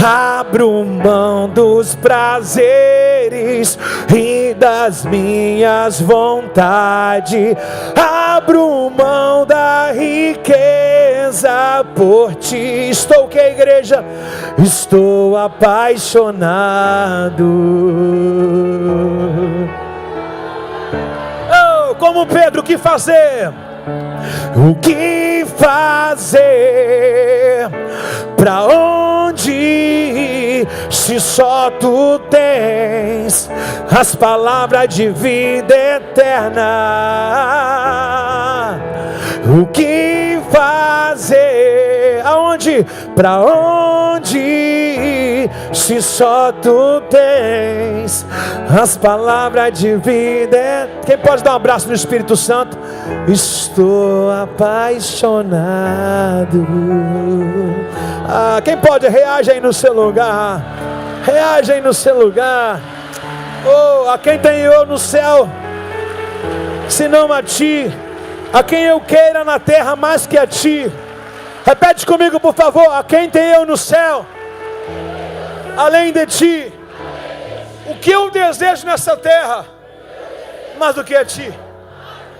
Abro mão dos prazeres e das minhas vontades. Abro mão da riqueza por ti. Estou o que, igreja? Estou apaixonado. Oh, como Pedro, o que fazer? O que fazer? Pra onde ir, se só tu tens tens as palavras de vida eterna. O que fazer? Aonde? Para onde ir, se só tu tens as palavras de vida? Quem pode dar um abraço no Espírito Santo? Estou apaixonado. Quem pode? Reage aí no seu lugar. Reage aí no seu lugar. Oh, a quem tem eu no céu, senão a ti? A quem eu queira na terra mais que a ti? Repete comigo, por favor. A quem tem eu no céu, além de ti? O que eu desejo nessa terra, mais do que a ti?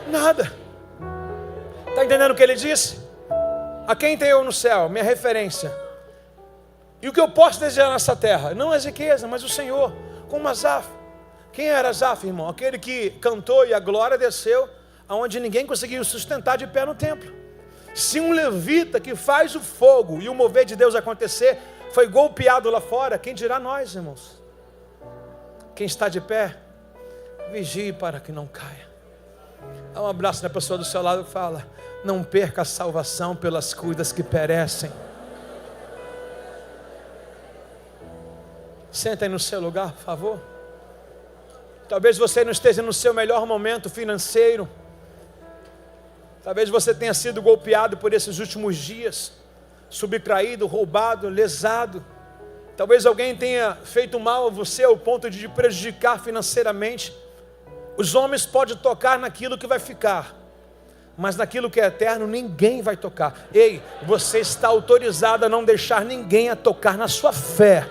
Nada. Está entendendo o que ele disse? A quem tem eu no céu, minha referência. E o que eu posso desejar nessa terra? Não as riquezas, mas o Senhor, como Asaf. Quem era Asaf, irmão? Aquele que cantou e a glória desceu, aonde ninguém conseguiu sustentar de pé no templo. Se um levita que faz o fogo e o mover de Deus acontecer foi golpeado lá fora, quem dirá nós, irmãos? Quem está de pé, vigie para que não caia. Dá um abraço na pessoa do seu lado e fala: não perca a salvação pelas coisas que perecem. Senta aí no seu lugar, por favor. Talvez você não esteja no seu melhor momento financeiro. Talvez você tenha sido golpeado por esses últimos dias, subtraído, roubado, lesado. Talvez alguém tenha feito mal a você ao ponto de te prejudicar financeiramente. Os homens podem tocar naquilo que vai ficar, mas naquilo que é eterno ninguém vai tocar. Ei, você está autorizado a não deixar ninguém a tocar na sua fé.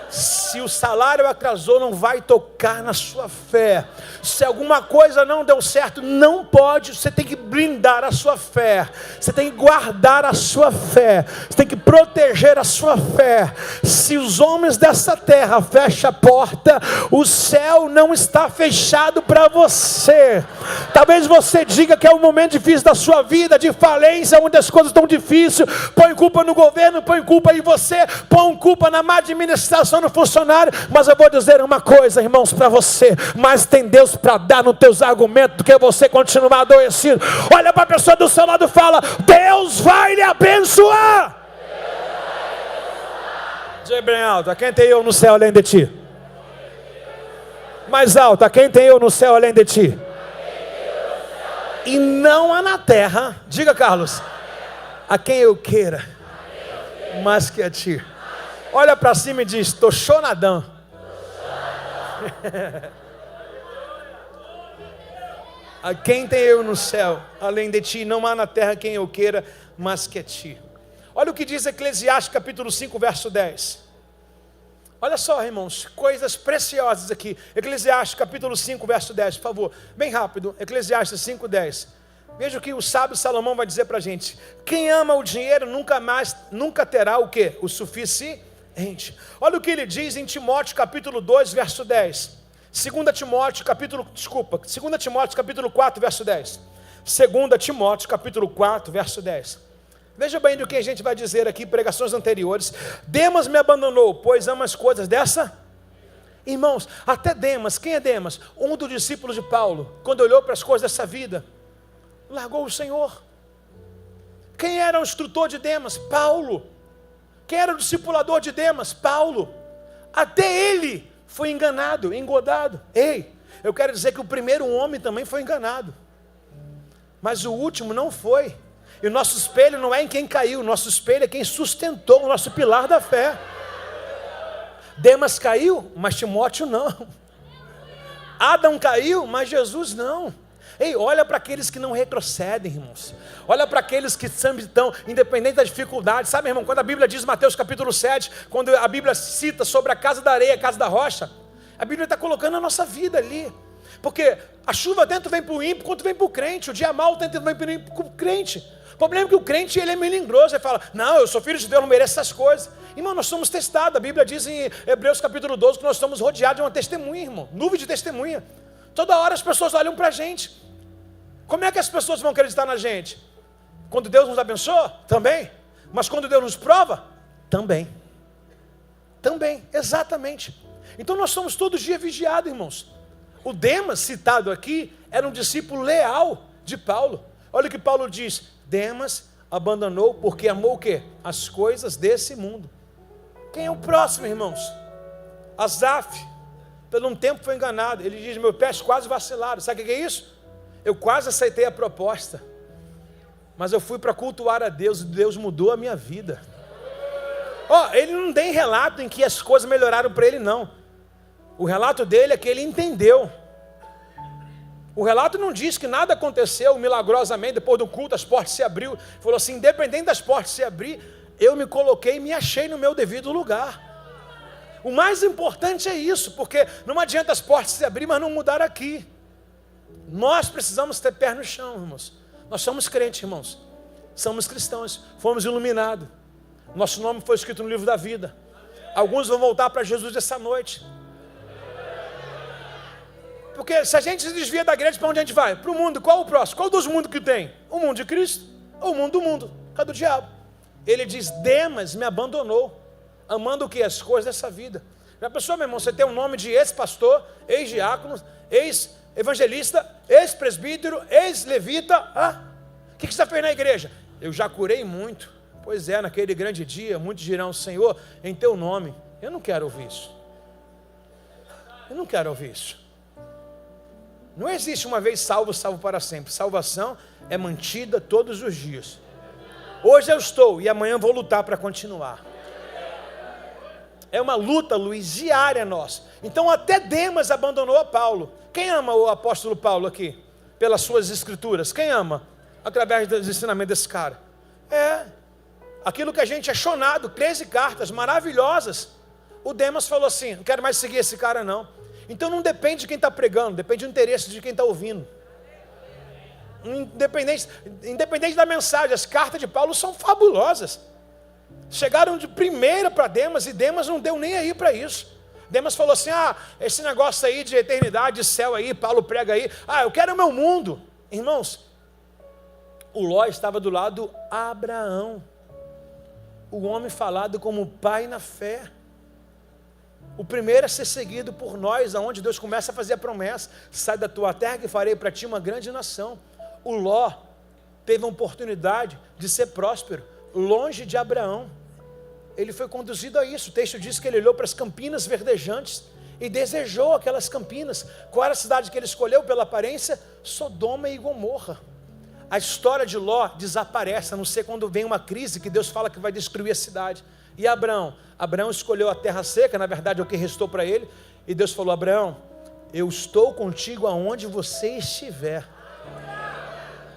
Se o salário atrasou, não vai tocar na sua fé. Se alguma coisa não deu certo, não pode. Você tem que blindar a sua fé. Você tem que guardar a sua fé. Você tem que proteger a sua fé. Se os homens dessa terra fecham a porta, o céu não está fechado para você. Talvez você diga que é um momento difícil da sua vida, de falência, onde as coisas estão difíceis. Põe culpa no governo, põe culpa em você, põe culpa na má administração no funcionário. Mas eu vou dizer uma coisa, irmãos, para você: mais tem Deus para dar nos teus argumentos do que você continuar adoecido. Olha para a pessoa do seu lado e fala: Deus vai lhe abençoar. Diga bem alto: a quem tem eu no céu além de ti? Mais alto: a quem tem eu no céu além de ti? E não há na terra, diga Carlos, a quem eu queira mais que a ti. Olha para cima e diz: estou chonadão. A quem tem eu no céu além de ti? Não há na terra quem eu queira mais que a ti. Olha o que diz Eclesiastes capítulo 5 verso 10. Olha só, irmãos, coisas preciosas aqui. Eclesiastes capítulo 5 verso 10, por favor, bem rápido. Eclesiastes 5, 10. Veja o que o sábio Salomão vai dizer para a gente: quem ama o dinheiro nunca terá o quê? O suficiente. Olha o que ele diz em Timóteo capítulo 2 verso 10. 2 Timóteo capítulo 4 verso 10. 2 Timóteo capítulo 4 verso 10. Veja bem do que a gente vai dizer aqui, pregações anteriores. Demas me abandonou, pois ama as coisas dessa. Irmãos, até Demas, quem é Demas? Um dos discípulos de Paulo, quando olhou para as coisas dessa vida, largou o Senhor. Quem era o instrutor de Demas? Paulo. Quem era o discipulador de Demas? Paulo. Até ele foi enganado, engodado. Ei, eu quero dizer que o primeiro homem também foi enganado, mas o último não foi. E o nosso espelho não é em quem caiu, o nosso espelho é quem sustentou o nosso pilar da fé. Demas caiu, mas Timóteo não. Adão caiu, mas Jesus não. Ei, olha para aqueles que não retrocedem, irmãos. Olha para aqueles que sempre estão, independente da dificuldade. Sabe, irmão, quando a Bíblia diz, Mateus capítulo 7, quando a Bíblia cita sobre a casa da areia, a casa da rocha, a Bíblia está colocando a nossa vida ali. Porque a chuva tanto vem para o ímpio quanto vem para o crente. O dia mal tanto vem para o crente. O problema é que o crente, ele é melindroso. Ele fala: não, eu sou filho de Deus, não mereço essas coisas. Irmão, nós somos testados. A Bíblia diz em Hebreus capítulo 12 que nós estamos rodeados de uma testemunha, irmão. Nuvem de testemunha. Toda hora as pessoas olham para a gente. Como é que as pessoas vão acreditar na gente? Quando Deus nos abençoa? Também. Mas quando Deus nos prova? Também. Também, exatamente. Então nós somos todo dia vigiados, irmãos. O Demas, citado aqui, era um discípulo leal de Paulo. Olha o que Paulo diz: Demas abandonou porque amou o quê? As coisas desse mundo. Quem é o próximo, irmãos? Asaf, por um tempo foi enganado. Ele diz: meus pés quase vacilaram. Sabe o que é isso? Eu quase aceitei a proposta, mas eu fui para cultuar a Deus e Deus mudou a minha vida. Ele não tem relato em que as coisas melhoraram para ele, não. O relato dele é que ele entendeu. O relato não diz que nada aconteceu milagrosamente, depois do culto as portas se abriu. Falou assim: independente das portas se abrir, eu me coloquei e me achei no meu devido lugar. O mais importante é isso, porque não adianta as portas se abrir, mas não mudar aqui. Nós precisamos ter pé no chão, irmãos. Nós somos crentes, irmãos. Somos cristãos, fomos iluminados. Nosso nome foi escrito no livro da vida. Alguns vão voltar para Jesus essa noite. Porque se a gente se desvia da igreja, para onde a gente vai? Para o mundo. Qual o próximo? Qual dos mundos que tem? O mundo de Cristo ou o mundo do mundo? É do diabo. Ele diz: Demas me abandonou, amando o que? As coisas dessa vida. Já pensou, meu irmão, você tem um nome de ex-pastor, ex-diácono, ex-evangelista, ex-presbítero, ex-levita. O que você já fez na igreja? Eu já curei muito. Pois é, naquele grande dia, muitos dirão: Senhor, em teu nome. Eu não quero ouvir isso. Eu não quero ouvir isso. Não existe uma vez salvo, salvo para sempre. Salvação é mantida todos os dias. Hoje eu estou e amanhã vou lutar para continuar. É uma luta, Luiz, diária nossa. Então até Demas abandonou a Paulo. Quem ama o apóstolo Paulo aqui? Pelas suas escrituras. Quem ama? Através dos ensinamentos desse cara. Aquilo que a gente é chonado, 13 cartas maravilhosas. O Demas falou assim: não quero mais seguir esse cara não. Então não depende de quem está pregando, depende do interesse de quem está ouvindo. Independente da mensagem, as cartas de Paulo são fabulosas. Chegaram de primeira para Demas e Demas não deu nem aí para isso. Demas falou assim: esse negócio aí de eternidade, de céu aí, Paulo prega aí. Eu quero o meu mundo. Irmãos, o Ló estava do lado de Abraão, o homem falado como pai na fé. O primeiro a ser seguido por nós, aonde Deus começa a fazer a promessa: sai da tua terra que farei para ti uma grande nação. O Ló teve a oportunidade de ser próspero, longe de Abraão. Ele foi conduzido a isso. O texto diz que ele olhou para as campinas verdejantes e desejou aquelas campinas. Qual era a cidade que ele escolheu pela aparência? Sodoma e Gomorra. A história de Ló desaparece, a não ser quando vem uma crise que Deus fala que vai destruir a cidade. E Abraão escolheu a terra seca, na verdade é o que restou para ele. E Deus falou: Abraão, eu estou contigo aonde você estiver.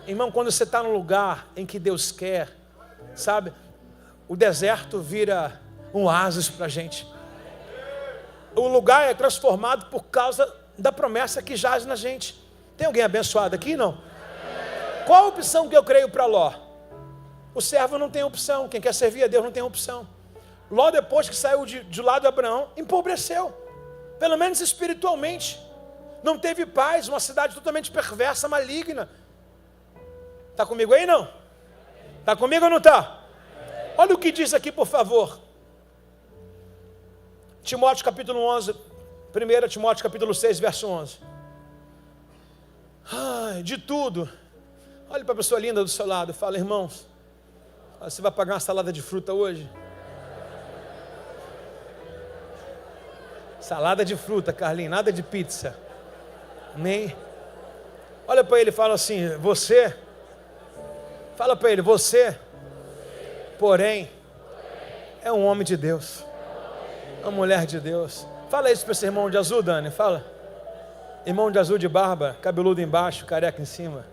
Irmão, quando você está num lugar em que Deus quer, sabe, o deserto vira um oásis para a gente. O lugar é transformado por causa da promessa que jaz na gente. Tem alguém abençoado aqui, não? Qual a opção que eu creio para Ló? O servo não tem opção, quem quer servir a Deus não tem opção. Ló, depois que saiu de lado de Abraão, empobreceu, pelo menos espiritualmente. Não teve paz, uma cidade totalmente perversa, maligna. Está comigo aí, não? Está comigo ou não está? Olha o que diz aqui, por favor. Timóteo capítulo 11, 1 Timóteo capítulo 6, verso 11. De tudo. Olha para a pessoa linda do seu lado e fala: irmãos, você vai pagar uma salada de fruta hoje? Salada de fruta, Carlinhos, nada de pizza. Nem. Olha para ele e fala assim: você. Fala para ele: você, porém, é um homem de Deus, uma mulher de Deus. Fala isso para esse irmão de azul, Dani, fala. Irmão de azul de barba, cabeludo embaixo, careca em cima.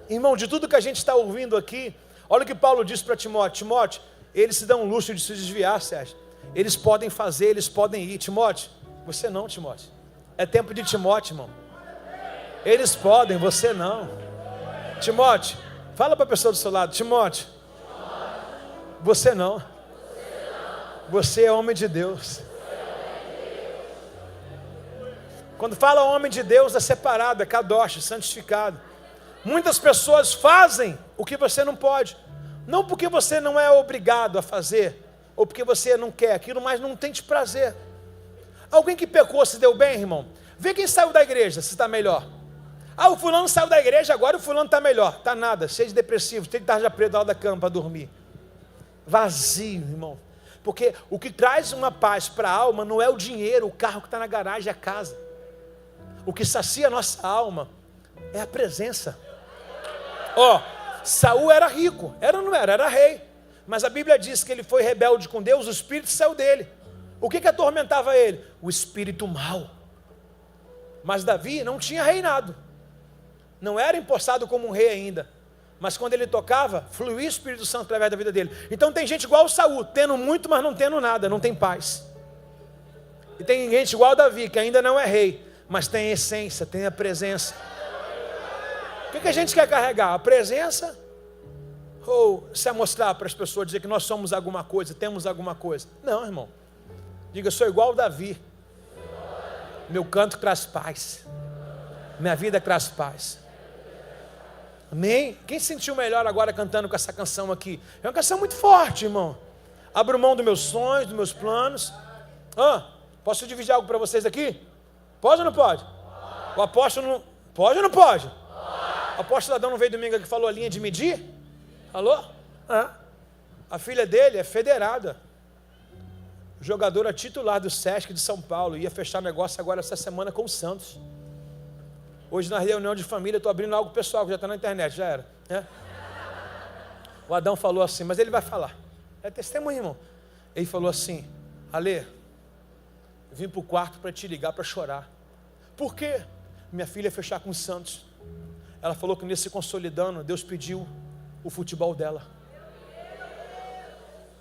Irmão, de tudo que a gente está ouvindo aqui, olha o que Paulo disse para Timóteo. Timóteo, eles se dão o luxo de se desviar, Sérgio. Eles podem fazer, eles podem ir. Timóteo, você não, Timóteo. É tempo de Timóteo, irmão. Eles podem, você não. Timóteo, fala para a pessoa do seu lado: Timóteo, você não. Você é homem de Deus. Quando fala homem de Deus, é separado, é kadosh, santificado. Muitas pessoas fazem o que você não pode, não porque você não é obrigado a fazer, ou porque você não quer aquilo, mas não tem prazer. Alguém que pecou se deu bem, irmão? Vê quem saiu da igreja, se está melhor. Ah, o fulano saiu da igreja, agora o fulano está melhor. Está nada, cheio de depressivo, cheio de tarja preta lá da cama para dormir. Vazio, irmão. Porque o que traz uma paz para a alma não é o dinheiro, o carro que está na garagem, a casa. O que sacia a nossa alma é a presença. Saul era rico, era ou não era? Era rei. Mas a Bíblia diz que ele foi rebelde com Deus, o espírito saiu dele. O que atormentava ele? O espírito mau. Mas Davi não tinha reinado. Não era empossado como um rei ainda. Mas quando ele tocava, fluía o Espírito Santo através da vida dele. Então tem gente igual o Saul, tendo muito, mas não tendo nada, não tem paz. E tem gente igual a Davi, que ainda não é rei, mas tem essência, tem a presença. O que a gente quer carregar? A presença? Ou se amostrar para as pessoas, dizer que nós somos alguma coisa, temos alguma coisa? Não, irmão. Diga, eu sou igual a Davi. Meu canto traz paz. Minha vida traz paz. Amém? Quem se sentiu melhor agora cantando com essa canção aqui? É uma canção muito forte, irmão. Abro mão dos meus sonhos, dos meus planos. Posso dividir algo para vocês aqui? Pode ou não pode? O apóstolo não... Pode ou não pode? O apóstolo Adão não veio domingo aqui e falou a linha de medir? Falou? A filha dele é federada. Jogadora titular do Sesc de São Paulo. Ia fechar negócio agora essa semana com o Santos. Hoje na reunião de família, estou abrindo algo pessoal, que já está na internet, já era. Né? O Adão falou assim, mas ele vai falar. É testemunho, irmão. Ele falou assim, Alê, eu vim para o quarto para te ligar, para chorar. Por quê? Minha filha ia fechar com o Santos. Ela falou que nesse se consolidando, Deus pediu o futebol dela.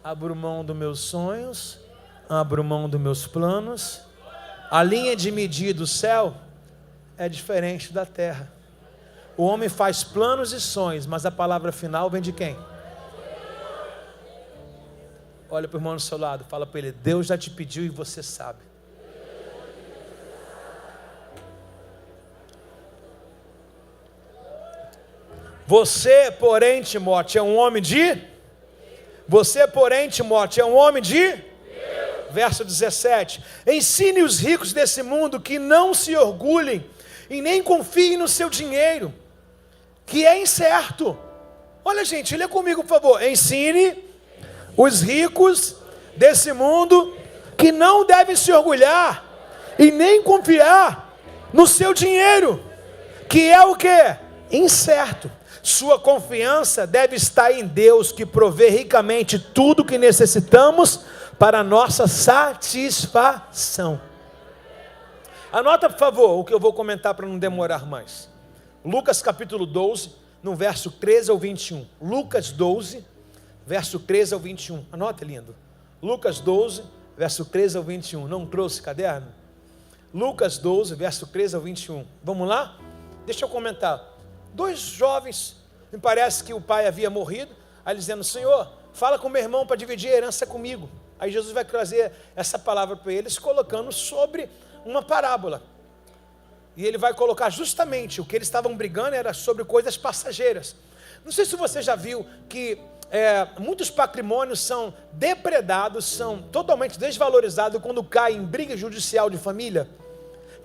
Abro mão dos meus sonhos, abro mão dos meus planos. A linha de medir do céu é diferente da terra. O homem faz planos e sonhos, mas a palavra final vem de quem? Olha para o irmão do seu lado, fala para ele, Deus já te pediu e você sabe. Você, porém, Timóteo, é um homem de... Você, porém, Timóteo, é um homem de... Verso 17. Ensine os ricos desse mundo que não se orgulhem e nem confiem no seu dinheiro, que é incerto. Olha, gente, lê comigo, por favor. Ensine os ricos desse mundo que não devem se orgulhar e nem confiar no seu dinheiro, que é o quê? Incerto. Sua confiança deve estar em Deus, que provê ricamente tudo que necessitamos para a nossa satisfação. Anota, por favor, o que eu vou comentar para não demorar mais. Lucas capítulo 12, no verso 13 ao 21. Lucas 12, verso 13 ao 21. Anota, lindo. Lucas 12, verso 13 ao 21. Não trouxe caderno? Lucas 12, verso 13 ao 21. Vamos lá? Deixa eu comentar. 2 jovens, me parece que o pai havia morrido, aí dizendo, Senhor, fala com meu irmão para dividir a herança comigo. Aí Jesus vai trazer essa palavra para eles, colocando sobre uma parábola. E ele vai colocar justamente o que eles estavam brigando era sobre coisas passageiras. Não sei se você já viu que muitos patrimônios são depredados, são totalmente desvalorizados quando caem em briga judicial de família.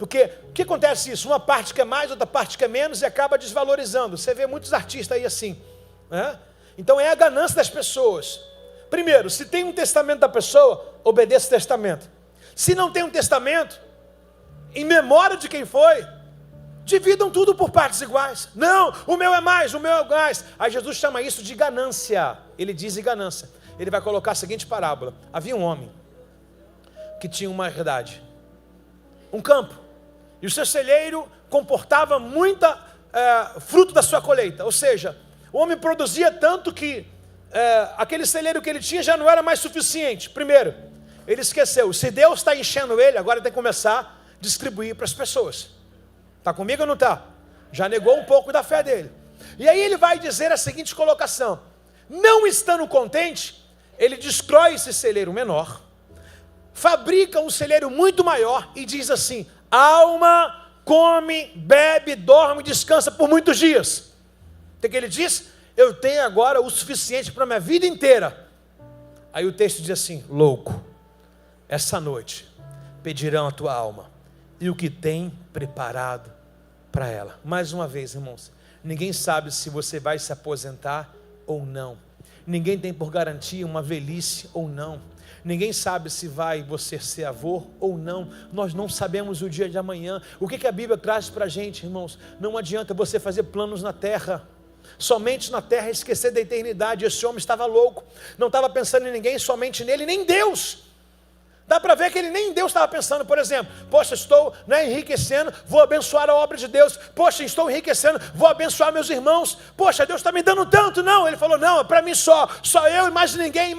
Porque o que acontece isso? Uma parte que é mais, outra parte que é menos e acaba desvalorizando. Você vê muitos artistas aí assim. Né? Então é a ganância das pessoas. Primeiro, se tem um testamento da pessoa, obedeça o testamento. Se não tem um testamento, em memória de quem foi, dividam tudo por partes iguais. Não, o meu é mais, o meu é mais. Aí Jesus chama isso de ganância. Ele diz ganância. Ele vai colocar a seguinte parábola. Havia um homem que tinha uma herdade, um campo, e o seu celeiro comportava muita fruto da sua colheita. Ou seja, o homem produzia tanto que aquele celeiro que ele tinha já não era mais suficiente. Primeiro, ele esqueceu, se Deus está enchendo ele, agora tem que começar a distribuir para as pessoas. Está comigo ou não está? Já negou um pouco da fé dele. E aí ele vai dizer a seguinte colocação, não estando contente, ele destrói esse celeiro menor, fabrica um celeiro muito maior e diz assim, alma, come, bebe, dorme, descansa por muitos dias. O que ele diz? Eu tenho agora o suficiente para a minha vida inteira. Aí o texto diz assim, louco, essa noite pedirão a tua alma e o que tem preparado para ela. Mais uma vez, irmãos, ninguém sabe se você vai se aposentar ou não. Ninguém tem por garantia uma velhice ou não. Ninguém sabe se vai você ser avô ou não. Nós não sabemos o dia de amanhã. O que a Bíblia traz para a gente, irmãos? Não adianta você fazer planos na terra, somente na terra, esquecer da eternidade. Esse homem estava louco, não estava pensando em ninguém, somente nele, nem Deus. Dá para ver que ele nem em Deus estava pensando. Por exemplo, poxa, estou enriquecendo, vou abençoar a obra de Deus. Poxa, estou enriquecendo, vou abençoar meus irmãos. Poxa, Deus está me dando tanto. Não, ele falou, não, é para mim só eu e mais ninguém.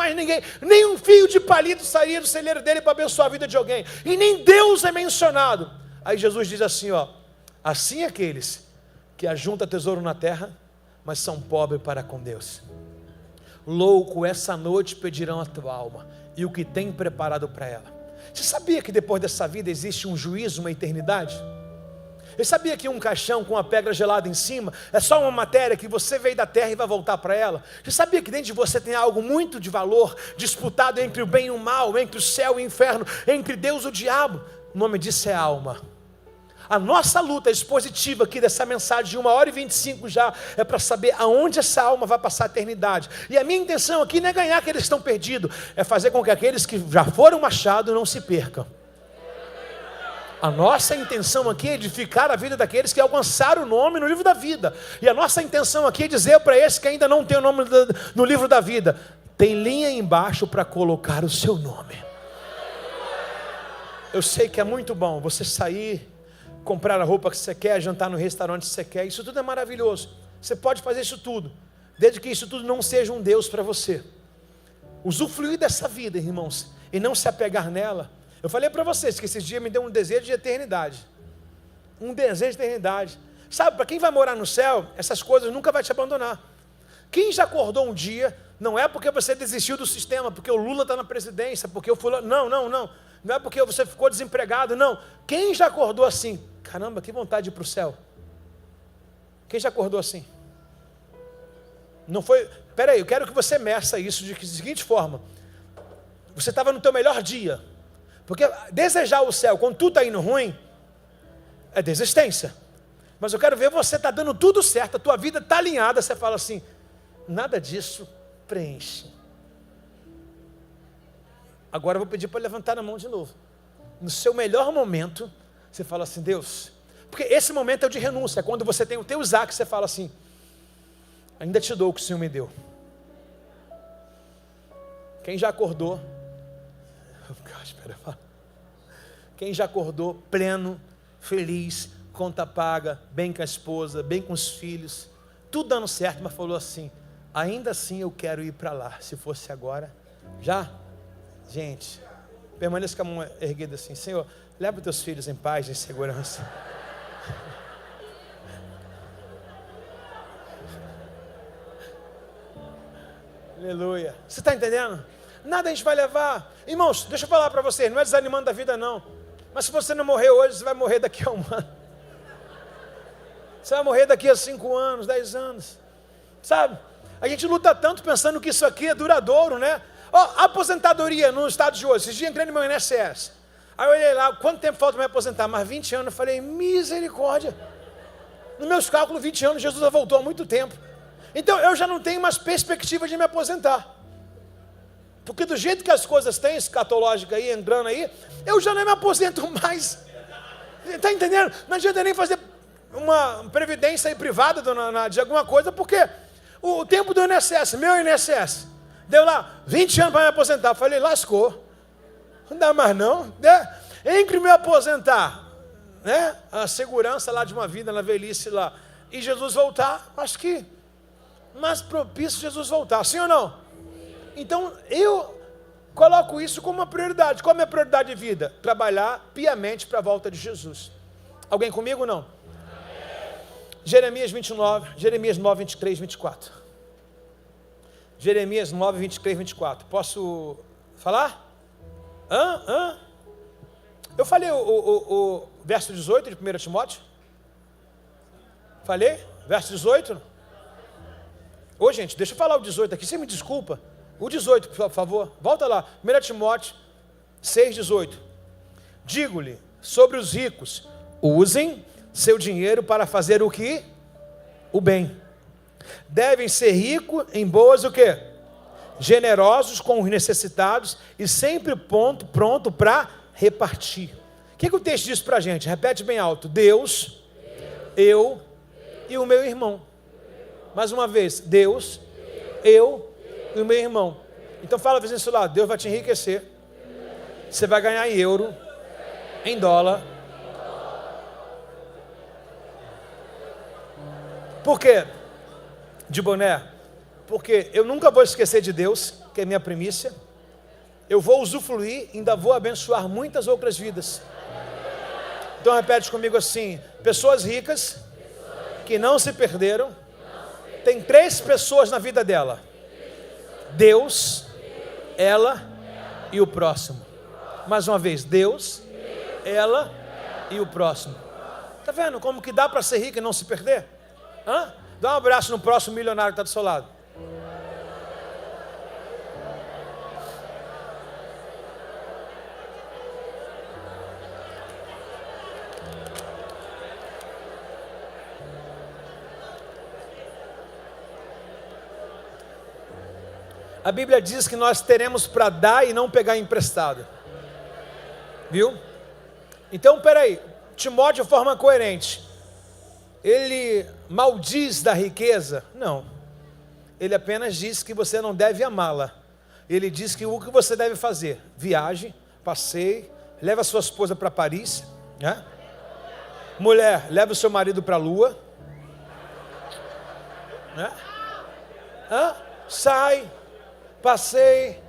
Nem um fio de palito sairia do celeiro dele para abençoar a vida de alguém. E nem Deus é mencionado. Aí Jesus diz assim, assim aqueles que ajuntam tesouro na terra, mas são pobres para com Deus. Louco, essa noite pedirão a tua alma e o que tem preparado para ela. Você sabia que depois dessa vida existe um juízo, uma eternidade? Você sabia que um caixão com uma pedra gelada em cima é só uma matéria que você veio da terra e vai voltar para ela? Você sabia que dentro de você tem algo muito de valor, disputado entre o bem e o mal, entre o céu e o inferno, entre Deus e o diabo? O nome disso é alma. A nossa luta expositiva aqui dessa mensagem de 1h25 já é para saber aonde essa alma vai passar a eternidade. E a minha intenção aqui não é ganhar aqueles que estão perdidos, é fazer com que aqueles que já foram achados não se percam. A nossa intenção aqui é edificar a vida daqueles que alcançaram o nome no livro da vida. E a nossa intenção aqui é dizer para esses que ainda não tem o nome no livro da vida, tem linha embaixo para colocar o seu nome. Eu sei que é muito bom você sair, comprar a roupa que você quer, jantar no restaurante que você quer, isso tudo é maravilhoso, você pode fazer isso tudo, desde que isso tudo não seja um Deus para você. Usufruir dessa vida, irmãos, e não se apegar nela. Eu falei para vocês que esses dias me deu um desejo de eternidade, sabe, para quem vai morar no céu, essas coisas nunca vai te abandonar. Quem já acordou um dia, não é porque você desistiu do sistema, porque o Lula está na presidência, porque o fulano, não é porque você ficou desempregado, não. Quem já acordou assim? Caramba, que vontade de ir para o céu. Quem já acordou assim? Não foi, peraí, eu quero que você meça isso de seguinte forma. Você estava no teu melhor dia. Porque desejar o céu quando tudo está indo ruim, é desistência. Mas eu quero ver você está dando tudo certo, a tua vida está alinhada, você fala assim, nada disso preenche. Agora eu vou pedir para levantar a mão de novo. No seu melhor momento, você fala assim, Deus, porque esse momento é o de renúncia, é quando você tem o teu Isaac, você fala assim, ainda te dou o que o Senhor me deu. Quem já acordou, quem já acordou pleno, feliz, conta paga, bem com a esposa, bem com os filhos, tudo dando certo, mas falou assim, ainda assim eu quero ir para lá, se fosse agora, já? Gente, permaneça com a mão erguida assim, Senhor, leva os teus filhos em paz, em segurança. Aleluia. Você está entendendo? Nada a gente vai levar. Irmãos, deixa eu falar para vocês, não é desanimando da vida não. Mas se você não morrer hoje, você vai morrer daqui a 1 ano. Você vai morrer daqui a 5 anos, 10 anos. Sabe? A gente luta tanto pensando que isso aqui é duradouro, né? Aposentadoria no estado de hoje. Esses dias entrei no meu INSS. Aí eu olhei lá, quanto tempo falta para me aposentar? Mais 20 anos. Eu falei, misericórdia. Nos meus cálculos, 20 anos, Jesus já voltou há muito tempo. Então eu já não tenho mais perspectiva de me aposentar. Porque do jeito que as coisas têm, escatológica aí, entrando aí, eu já não me aposento mais. Está entendendo? Não adianta nem fazer uma previdência aí privada de alguma coisa, porque o tempo do INSS, meu INSS, deu lá 20 anos para me aposentar. Eu falei, lascou. Não dá mais não. Né? Entre me aposentar, né? A segurança lá de uma vida na velhice lá, e Jesus voltar, acho que mais propício Jesus voltar, sim ou não? Então eu coloco isso como uma prioridade. Qual é a minha prioridade de vida? Trabalhar piamente para a volta de Jesus. Alguém comigo ou não? Jeremias 9, 23, 24. Jeremias 9, 23, 24. Posso falar? Eu falei o verso 18 de 1 Timóteo? Falei? Verso 18? Ô gente, deixa eu falar o 18 aqui, você me desculpa. O 18, por favor, volta lá. 1 Timóteo 6, 18. Digo-lhe sobre os ricos: usem seu dinheiro para fazer o que? O bem. Devem ser ricos em boas o quê? Generosos com os necessitados e sempre pronto para repartir. O que o texto diz para a gente? Repete bem alto: Deus, eu e o meu irmão. Mais uma vez: Deus, eu e o meu irmão. Então fala vizinho do seu lado: Deus vai te enriquecer. Você vai ganhar em euro, em dólar. Por quê? De boné? Porque eu nunca vou esquecer de Deus, que é minha primícia. Eu vou usufruir, ainda vou abençoar muitas outras vidas. Então repete comigo assim: pessoas ricas que não se perderam. Tem 3 pessoas na vida dela: Deus, ela e o próximo. Mais uma vez: Deus, ela e o próximo. Está vendo como que dá para ser rico e não se perder? Hã? Dá um abraço no próximo milionário que está do seu lado. A Bíblia diz que nós teremos para dar e não pegar emprestado. Viu? Então, peraí, Timóteo de forma coerente, ele maldiz da riqueza? Não. Ele apenas diz que você não deve amá-la. Ele diz que o que você deve fazer: viaje, passeie, leve a sua esposa para Paris, né? Mulher, leve o seu marido para a lua, né? Sai, passeie.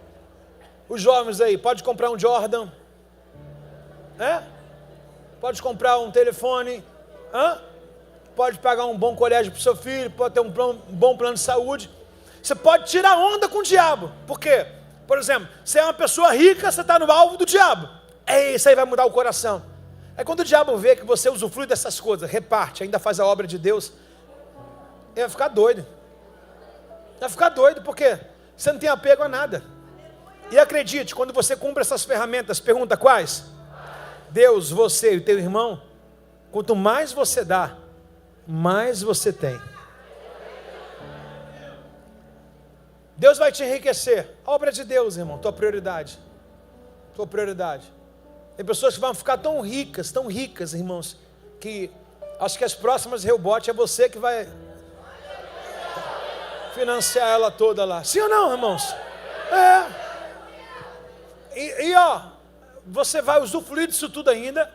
Os jovens aí, pode comprar um Jordan, pode comprar um telefone, pode pagar um bom colégio para o seu filho, pode ter um bom plano de saúde. Você pode tirar onda com o diabo. Por quê? Por exemplo, você é uma pessoa rica, você está no alvo do diabo. Isso aí vai mudar o coração. É quando o diabo vê que você usufrui dessas coisas, reparte, ainda faz a obra de Deus, ele vai ficar doido. Vai ficar doido, por quê? Você não tem apego a nada. E acredite, quando você cumpre essas ferramentas, pergunta quais? Deus, você e o teu irmão, quanto mais você dá, mais você tem. Deus vai te enriquecer. A obra de Deus, irmão, tua prioridade. Tua prioridade. Tem pessoas que vão ficar tão ricas, irmãos, que acho que as próximas Rebote é você que vai financiar ela toda lá. Sim ou não, irmãos? E você vai usufruir disso tudo ainda,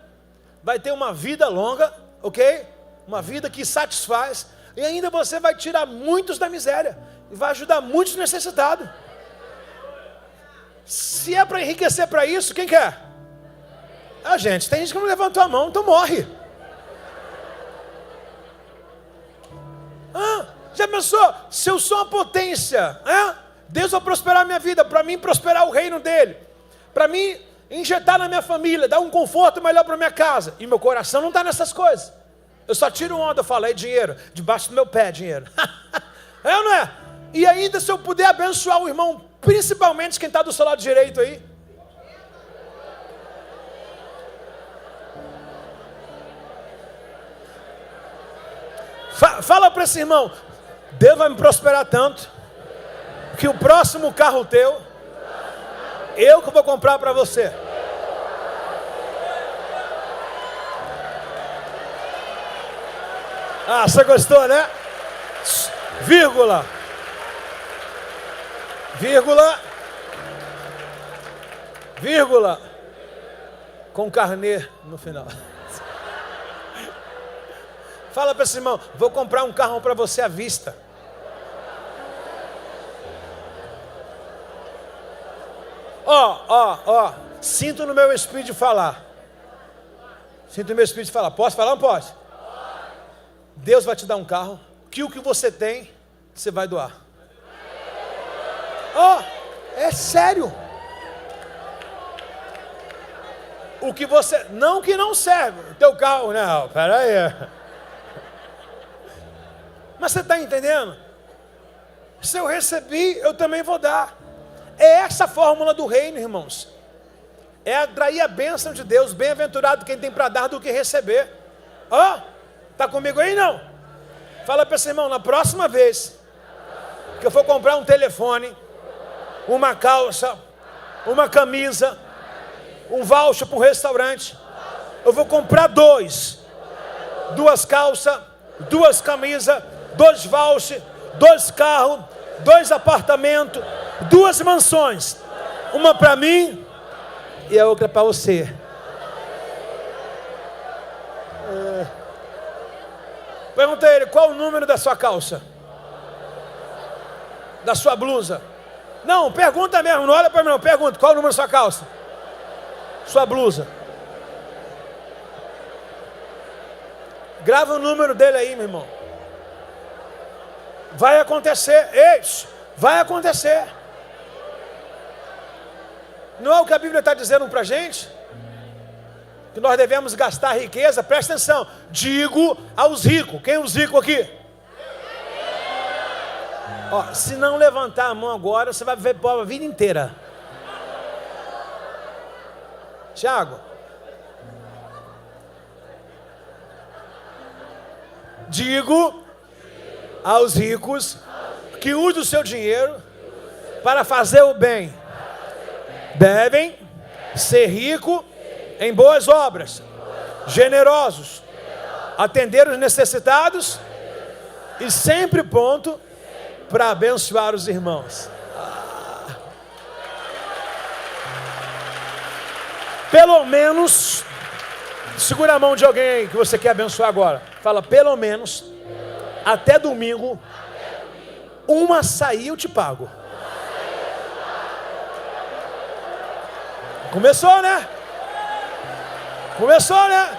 vai ter uma vida longa, ok? Uma vida que satisfaz, e ainda você vai tirar muitos da miséria, e vai ajudar muitos necessitados. Se é para enriquecer para isso, quem quer? Gente, tem gente que não levantou a mão, então morre. Já pensou? Se eu sou uma potência, Deus vai prosperar a minha vida, para mim prosperar o reino dele, para mim injetar na minha família, dar um conforto melhor para minha casa, e meu coração não está nessas coisas. Eu só tiro onda, eu falo: é dinheiro, debaixo do meu pé é dinheiro. É ou não é? E ainda se eu puder abençoar o irmão, principalmente quem está do seu lado direito aí. Fala para esse irmão: Deus vai me prosperar tanto, que o próximo carro teu, eu que vou comprar para você. Você gostou, né? Vírgula. Vírgula. Vírgula. Com carnê no final. Fala para esse irmão: vou comprar um carro para você à vista. Sinto no meu espírito de falar. Sinto no meu espírito de falar. Posso falar ou não pode? Deus vai te dar um carro, que o que você tem, você vai doar. É sério. O que você, não que não serve, o teu carro, não, peraí. Mas você está entendendo? Se eu recebi, eu também vou dar. É essa a fórmula do reino, irmãos. é atrair a bênção de Deus. Bem-aventurado quem tem para dar do que receber. Ó, tá comigo aí não? Fala para esse irmão, na próxima vez que eu for comprar um telefone, uma calça, uma camisa, um voucher para um restaurante, eu vou comprar duas calças, 2 camisas, 2 vouchers, 2 carros, 2 apartamentos, 2 mansões, uma para mim e a outra para você. Pergunta a ele, qual o número da sua calça? Da sua blusa? Não, pergunta mesmo, não olha para mim não, pergunta, qual o número da sua calça? Sua blusa. Grava o número dele aí, meu irmão. Vai acontecer, vai acontecer. Não é o que a Bíblia está dizendo para a gente? Que nós devemos gastar riqueza, presta atenção, digo aos ricos. Quem é os ricos aqui? Ó, se não levantar a mão agora, você vai viver pobre a vida inteira. Tiago, digo aos ricos que usem o seu dinheiro para fazer o bem. Devem ser ricos em boas obras, generosos, atender os necessitados e sempre pronto para abençoar os irmãos. Pelo menos, segura a mão de alguém aí que você quer abençoar agora. Fala, pelo menos, até domingo, um açaí eu te pago. Começou, né? Começou, né?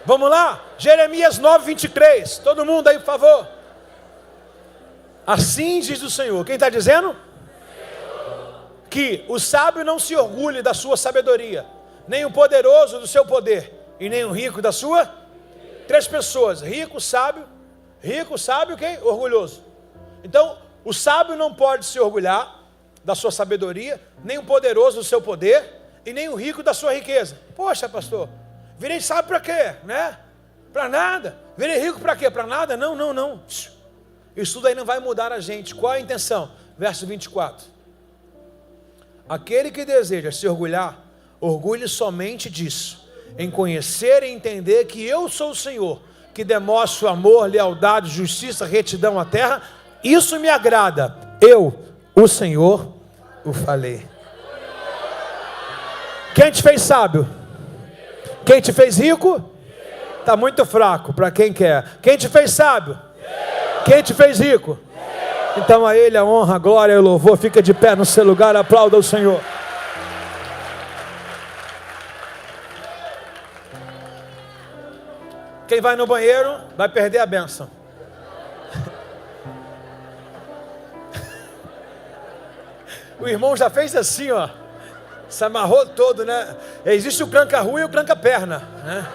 Vamos lá? Jeremias 9:23. Todo mundo aí, por favor. Assim diz o Senhor. Quem está dizendo? Que o sábio não se orgulhe da sua sabedoria, nem o poderoso do seu poder, e nem o rico da sua. 3 pessoas, rico, sábio, quem? Orgulhoso. Então, o sábio não pode se orgulhar da sua sabedoria, nem o poderoso do seu poder, e nem o rico da sua riqueza. Poxa, pastor, virei sábio para quê? Né? Para nada. Virei rico para quê? Para nada? Não. Isso tudo aí não vai mudar a gente. Qual a intenção? Verso 24. Aquele que deseja se orgulhar, orgulhe somente disso, em conhecer e entender que eu sou o Senhor, que demonstro amor, lealdade, justiça, retidão à terra. Isso me agrada. Eu, o Senhor, o falei. Quem te fez sábio? Quem te fez rico? Está muito fraco para quem quer. Quem te fez sábio? Quem te fez rico? Então a Ele a honra, a glória e o louvor. Fica de pé no seu lugar, aplauda o Senhor. Quem vai no banheiro vai perder a bênção. O irmão já fez assim, ó. Se amarrou todo, né? Existe o tranca-rua e o tranca-perna, né?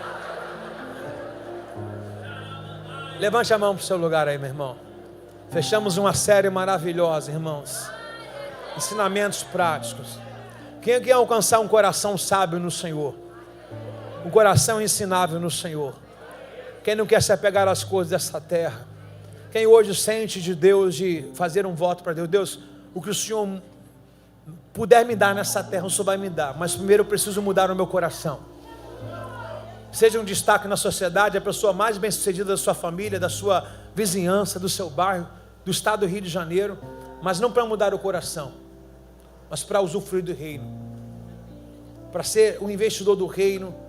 Levante a mão para o seu lugar aí, meu irmão. Fechamos uma série maravilhosa, irmãos. Ensinamentos práticos. Quem quer alcançar um coração sábio no Senhor? Um coração ensinável no Senhor? Quem não quer se apegar às coisas dessa terra? Quem hoje sente de Deus, de fazer um voto para Deus? Deus, o que o Senhor puder me dar nessa terra, o Senhor vai me dar. Mas primeiro eu preciso mudar o meu coração. Seja um destaque na sociedade, a pessoa mais bem sucedida da sua família, da sua vizinhança, do seu bairro, do estado do Rio de Janeiro. Mas não para mudar o coração, mas para usufruir do reino. Para ser um investidor do reino,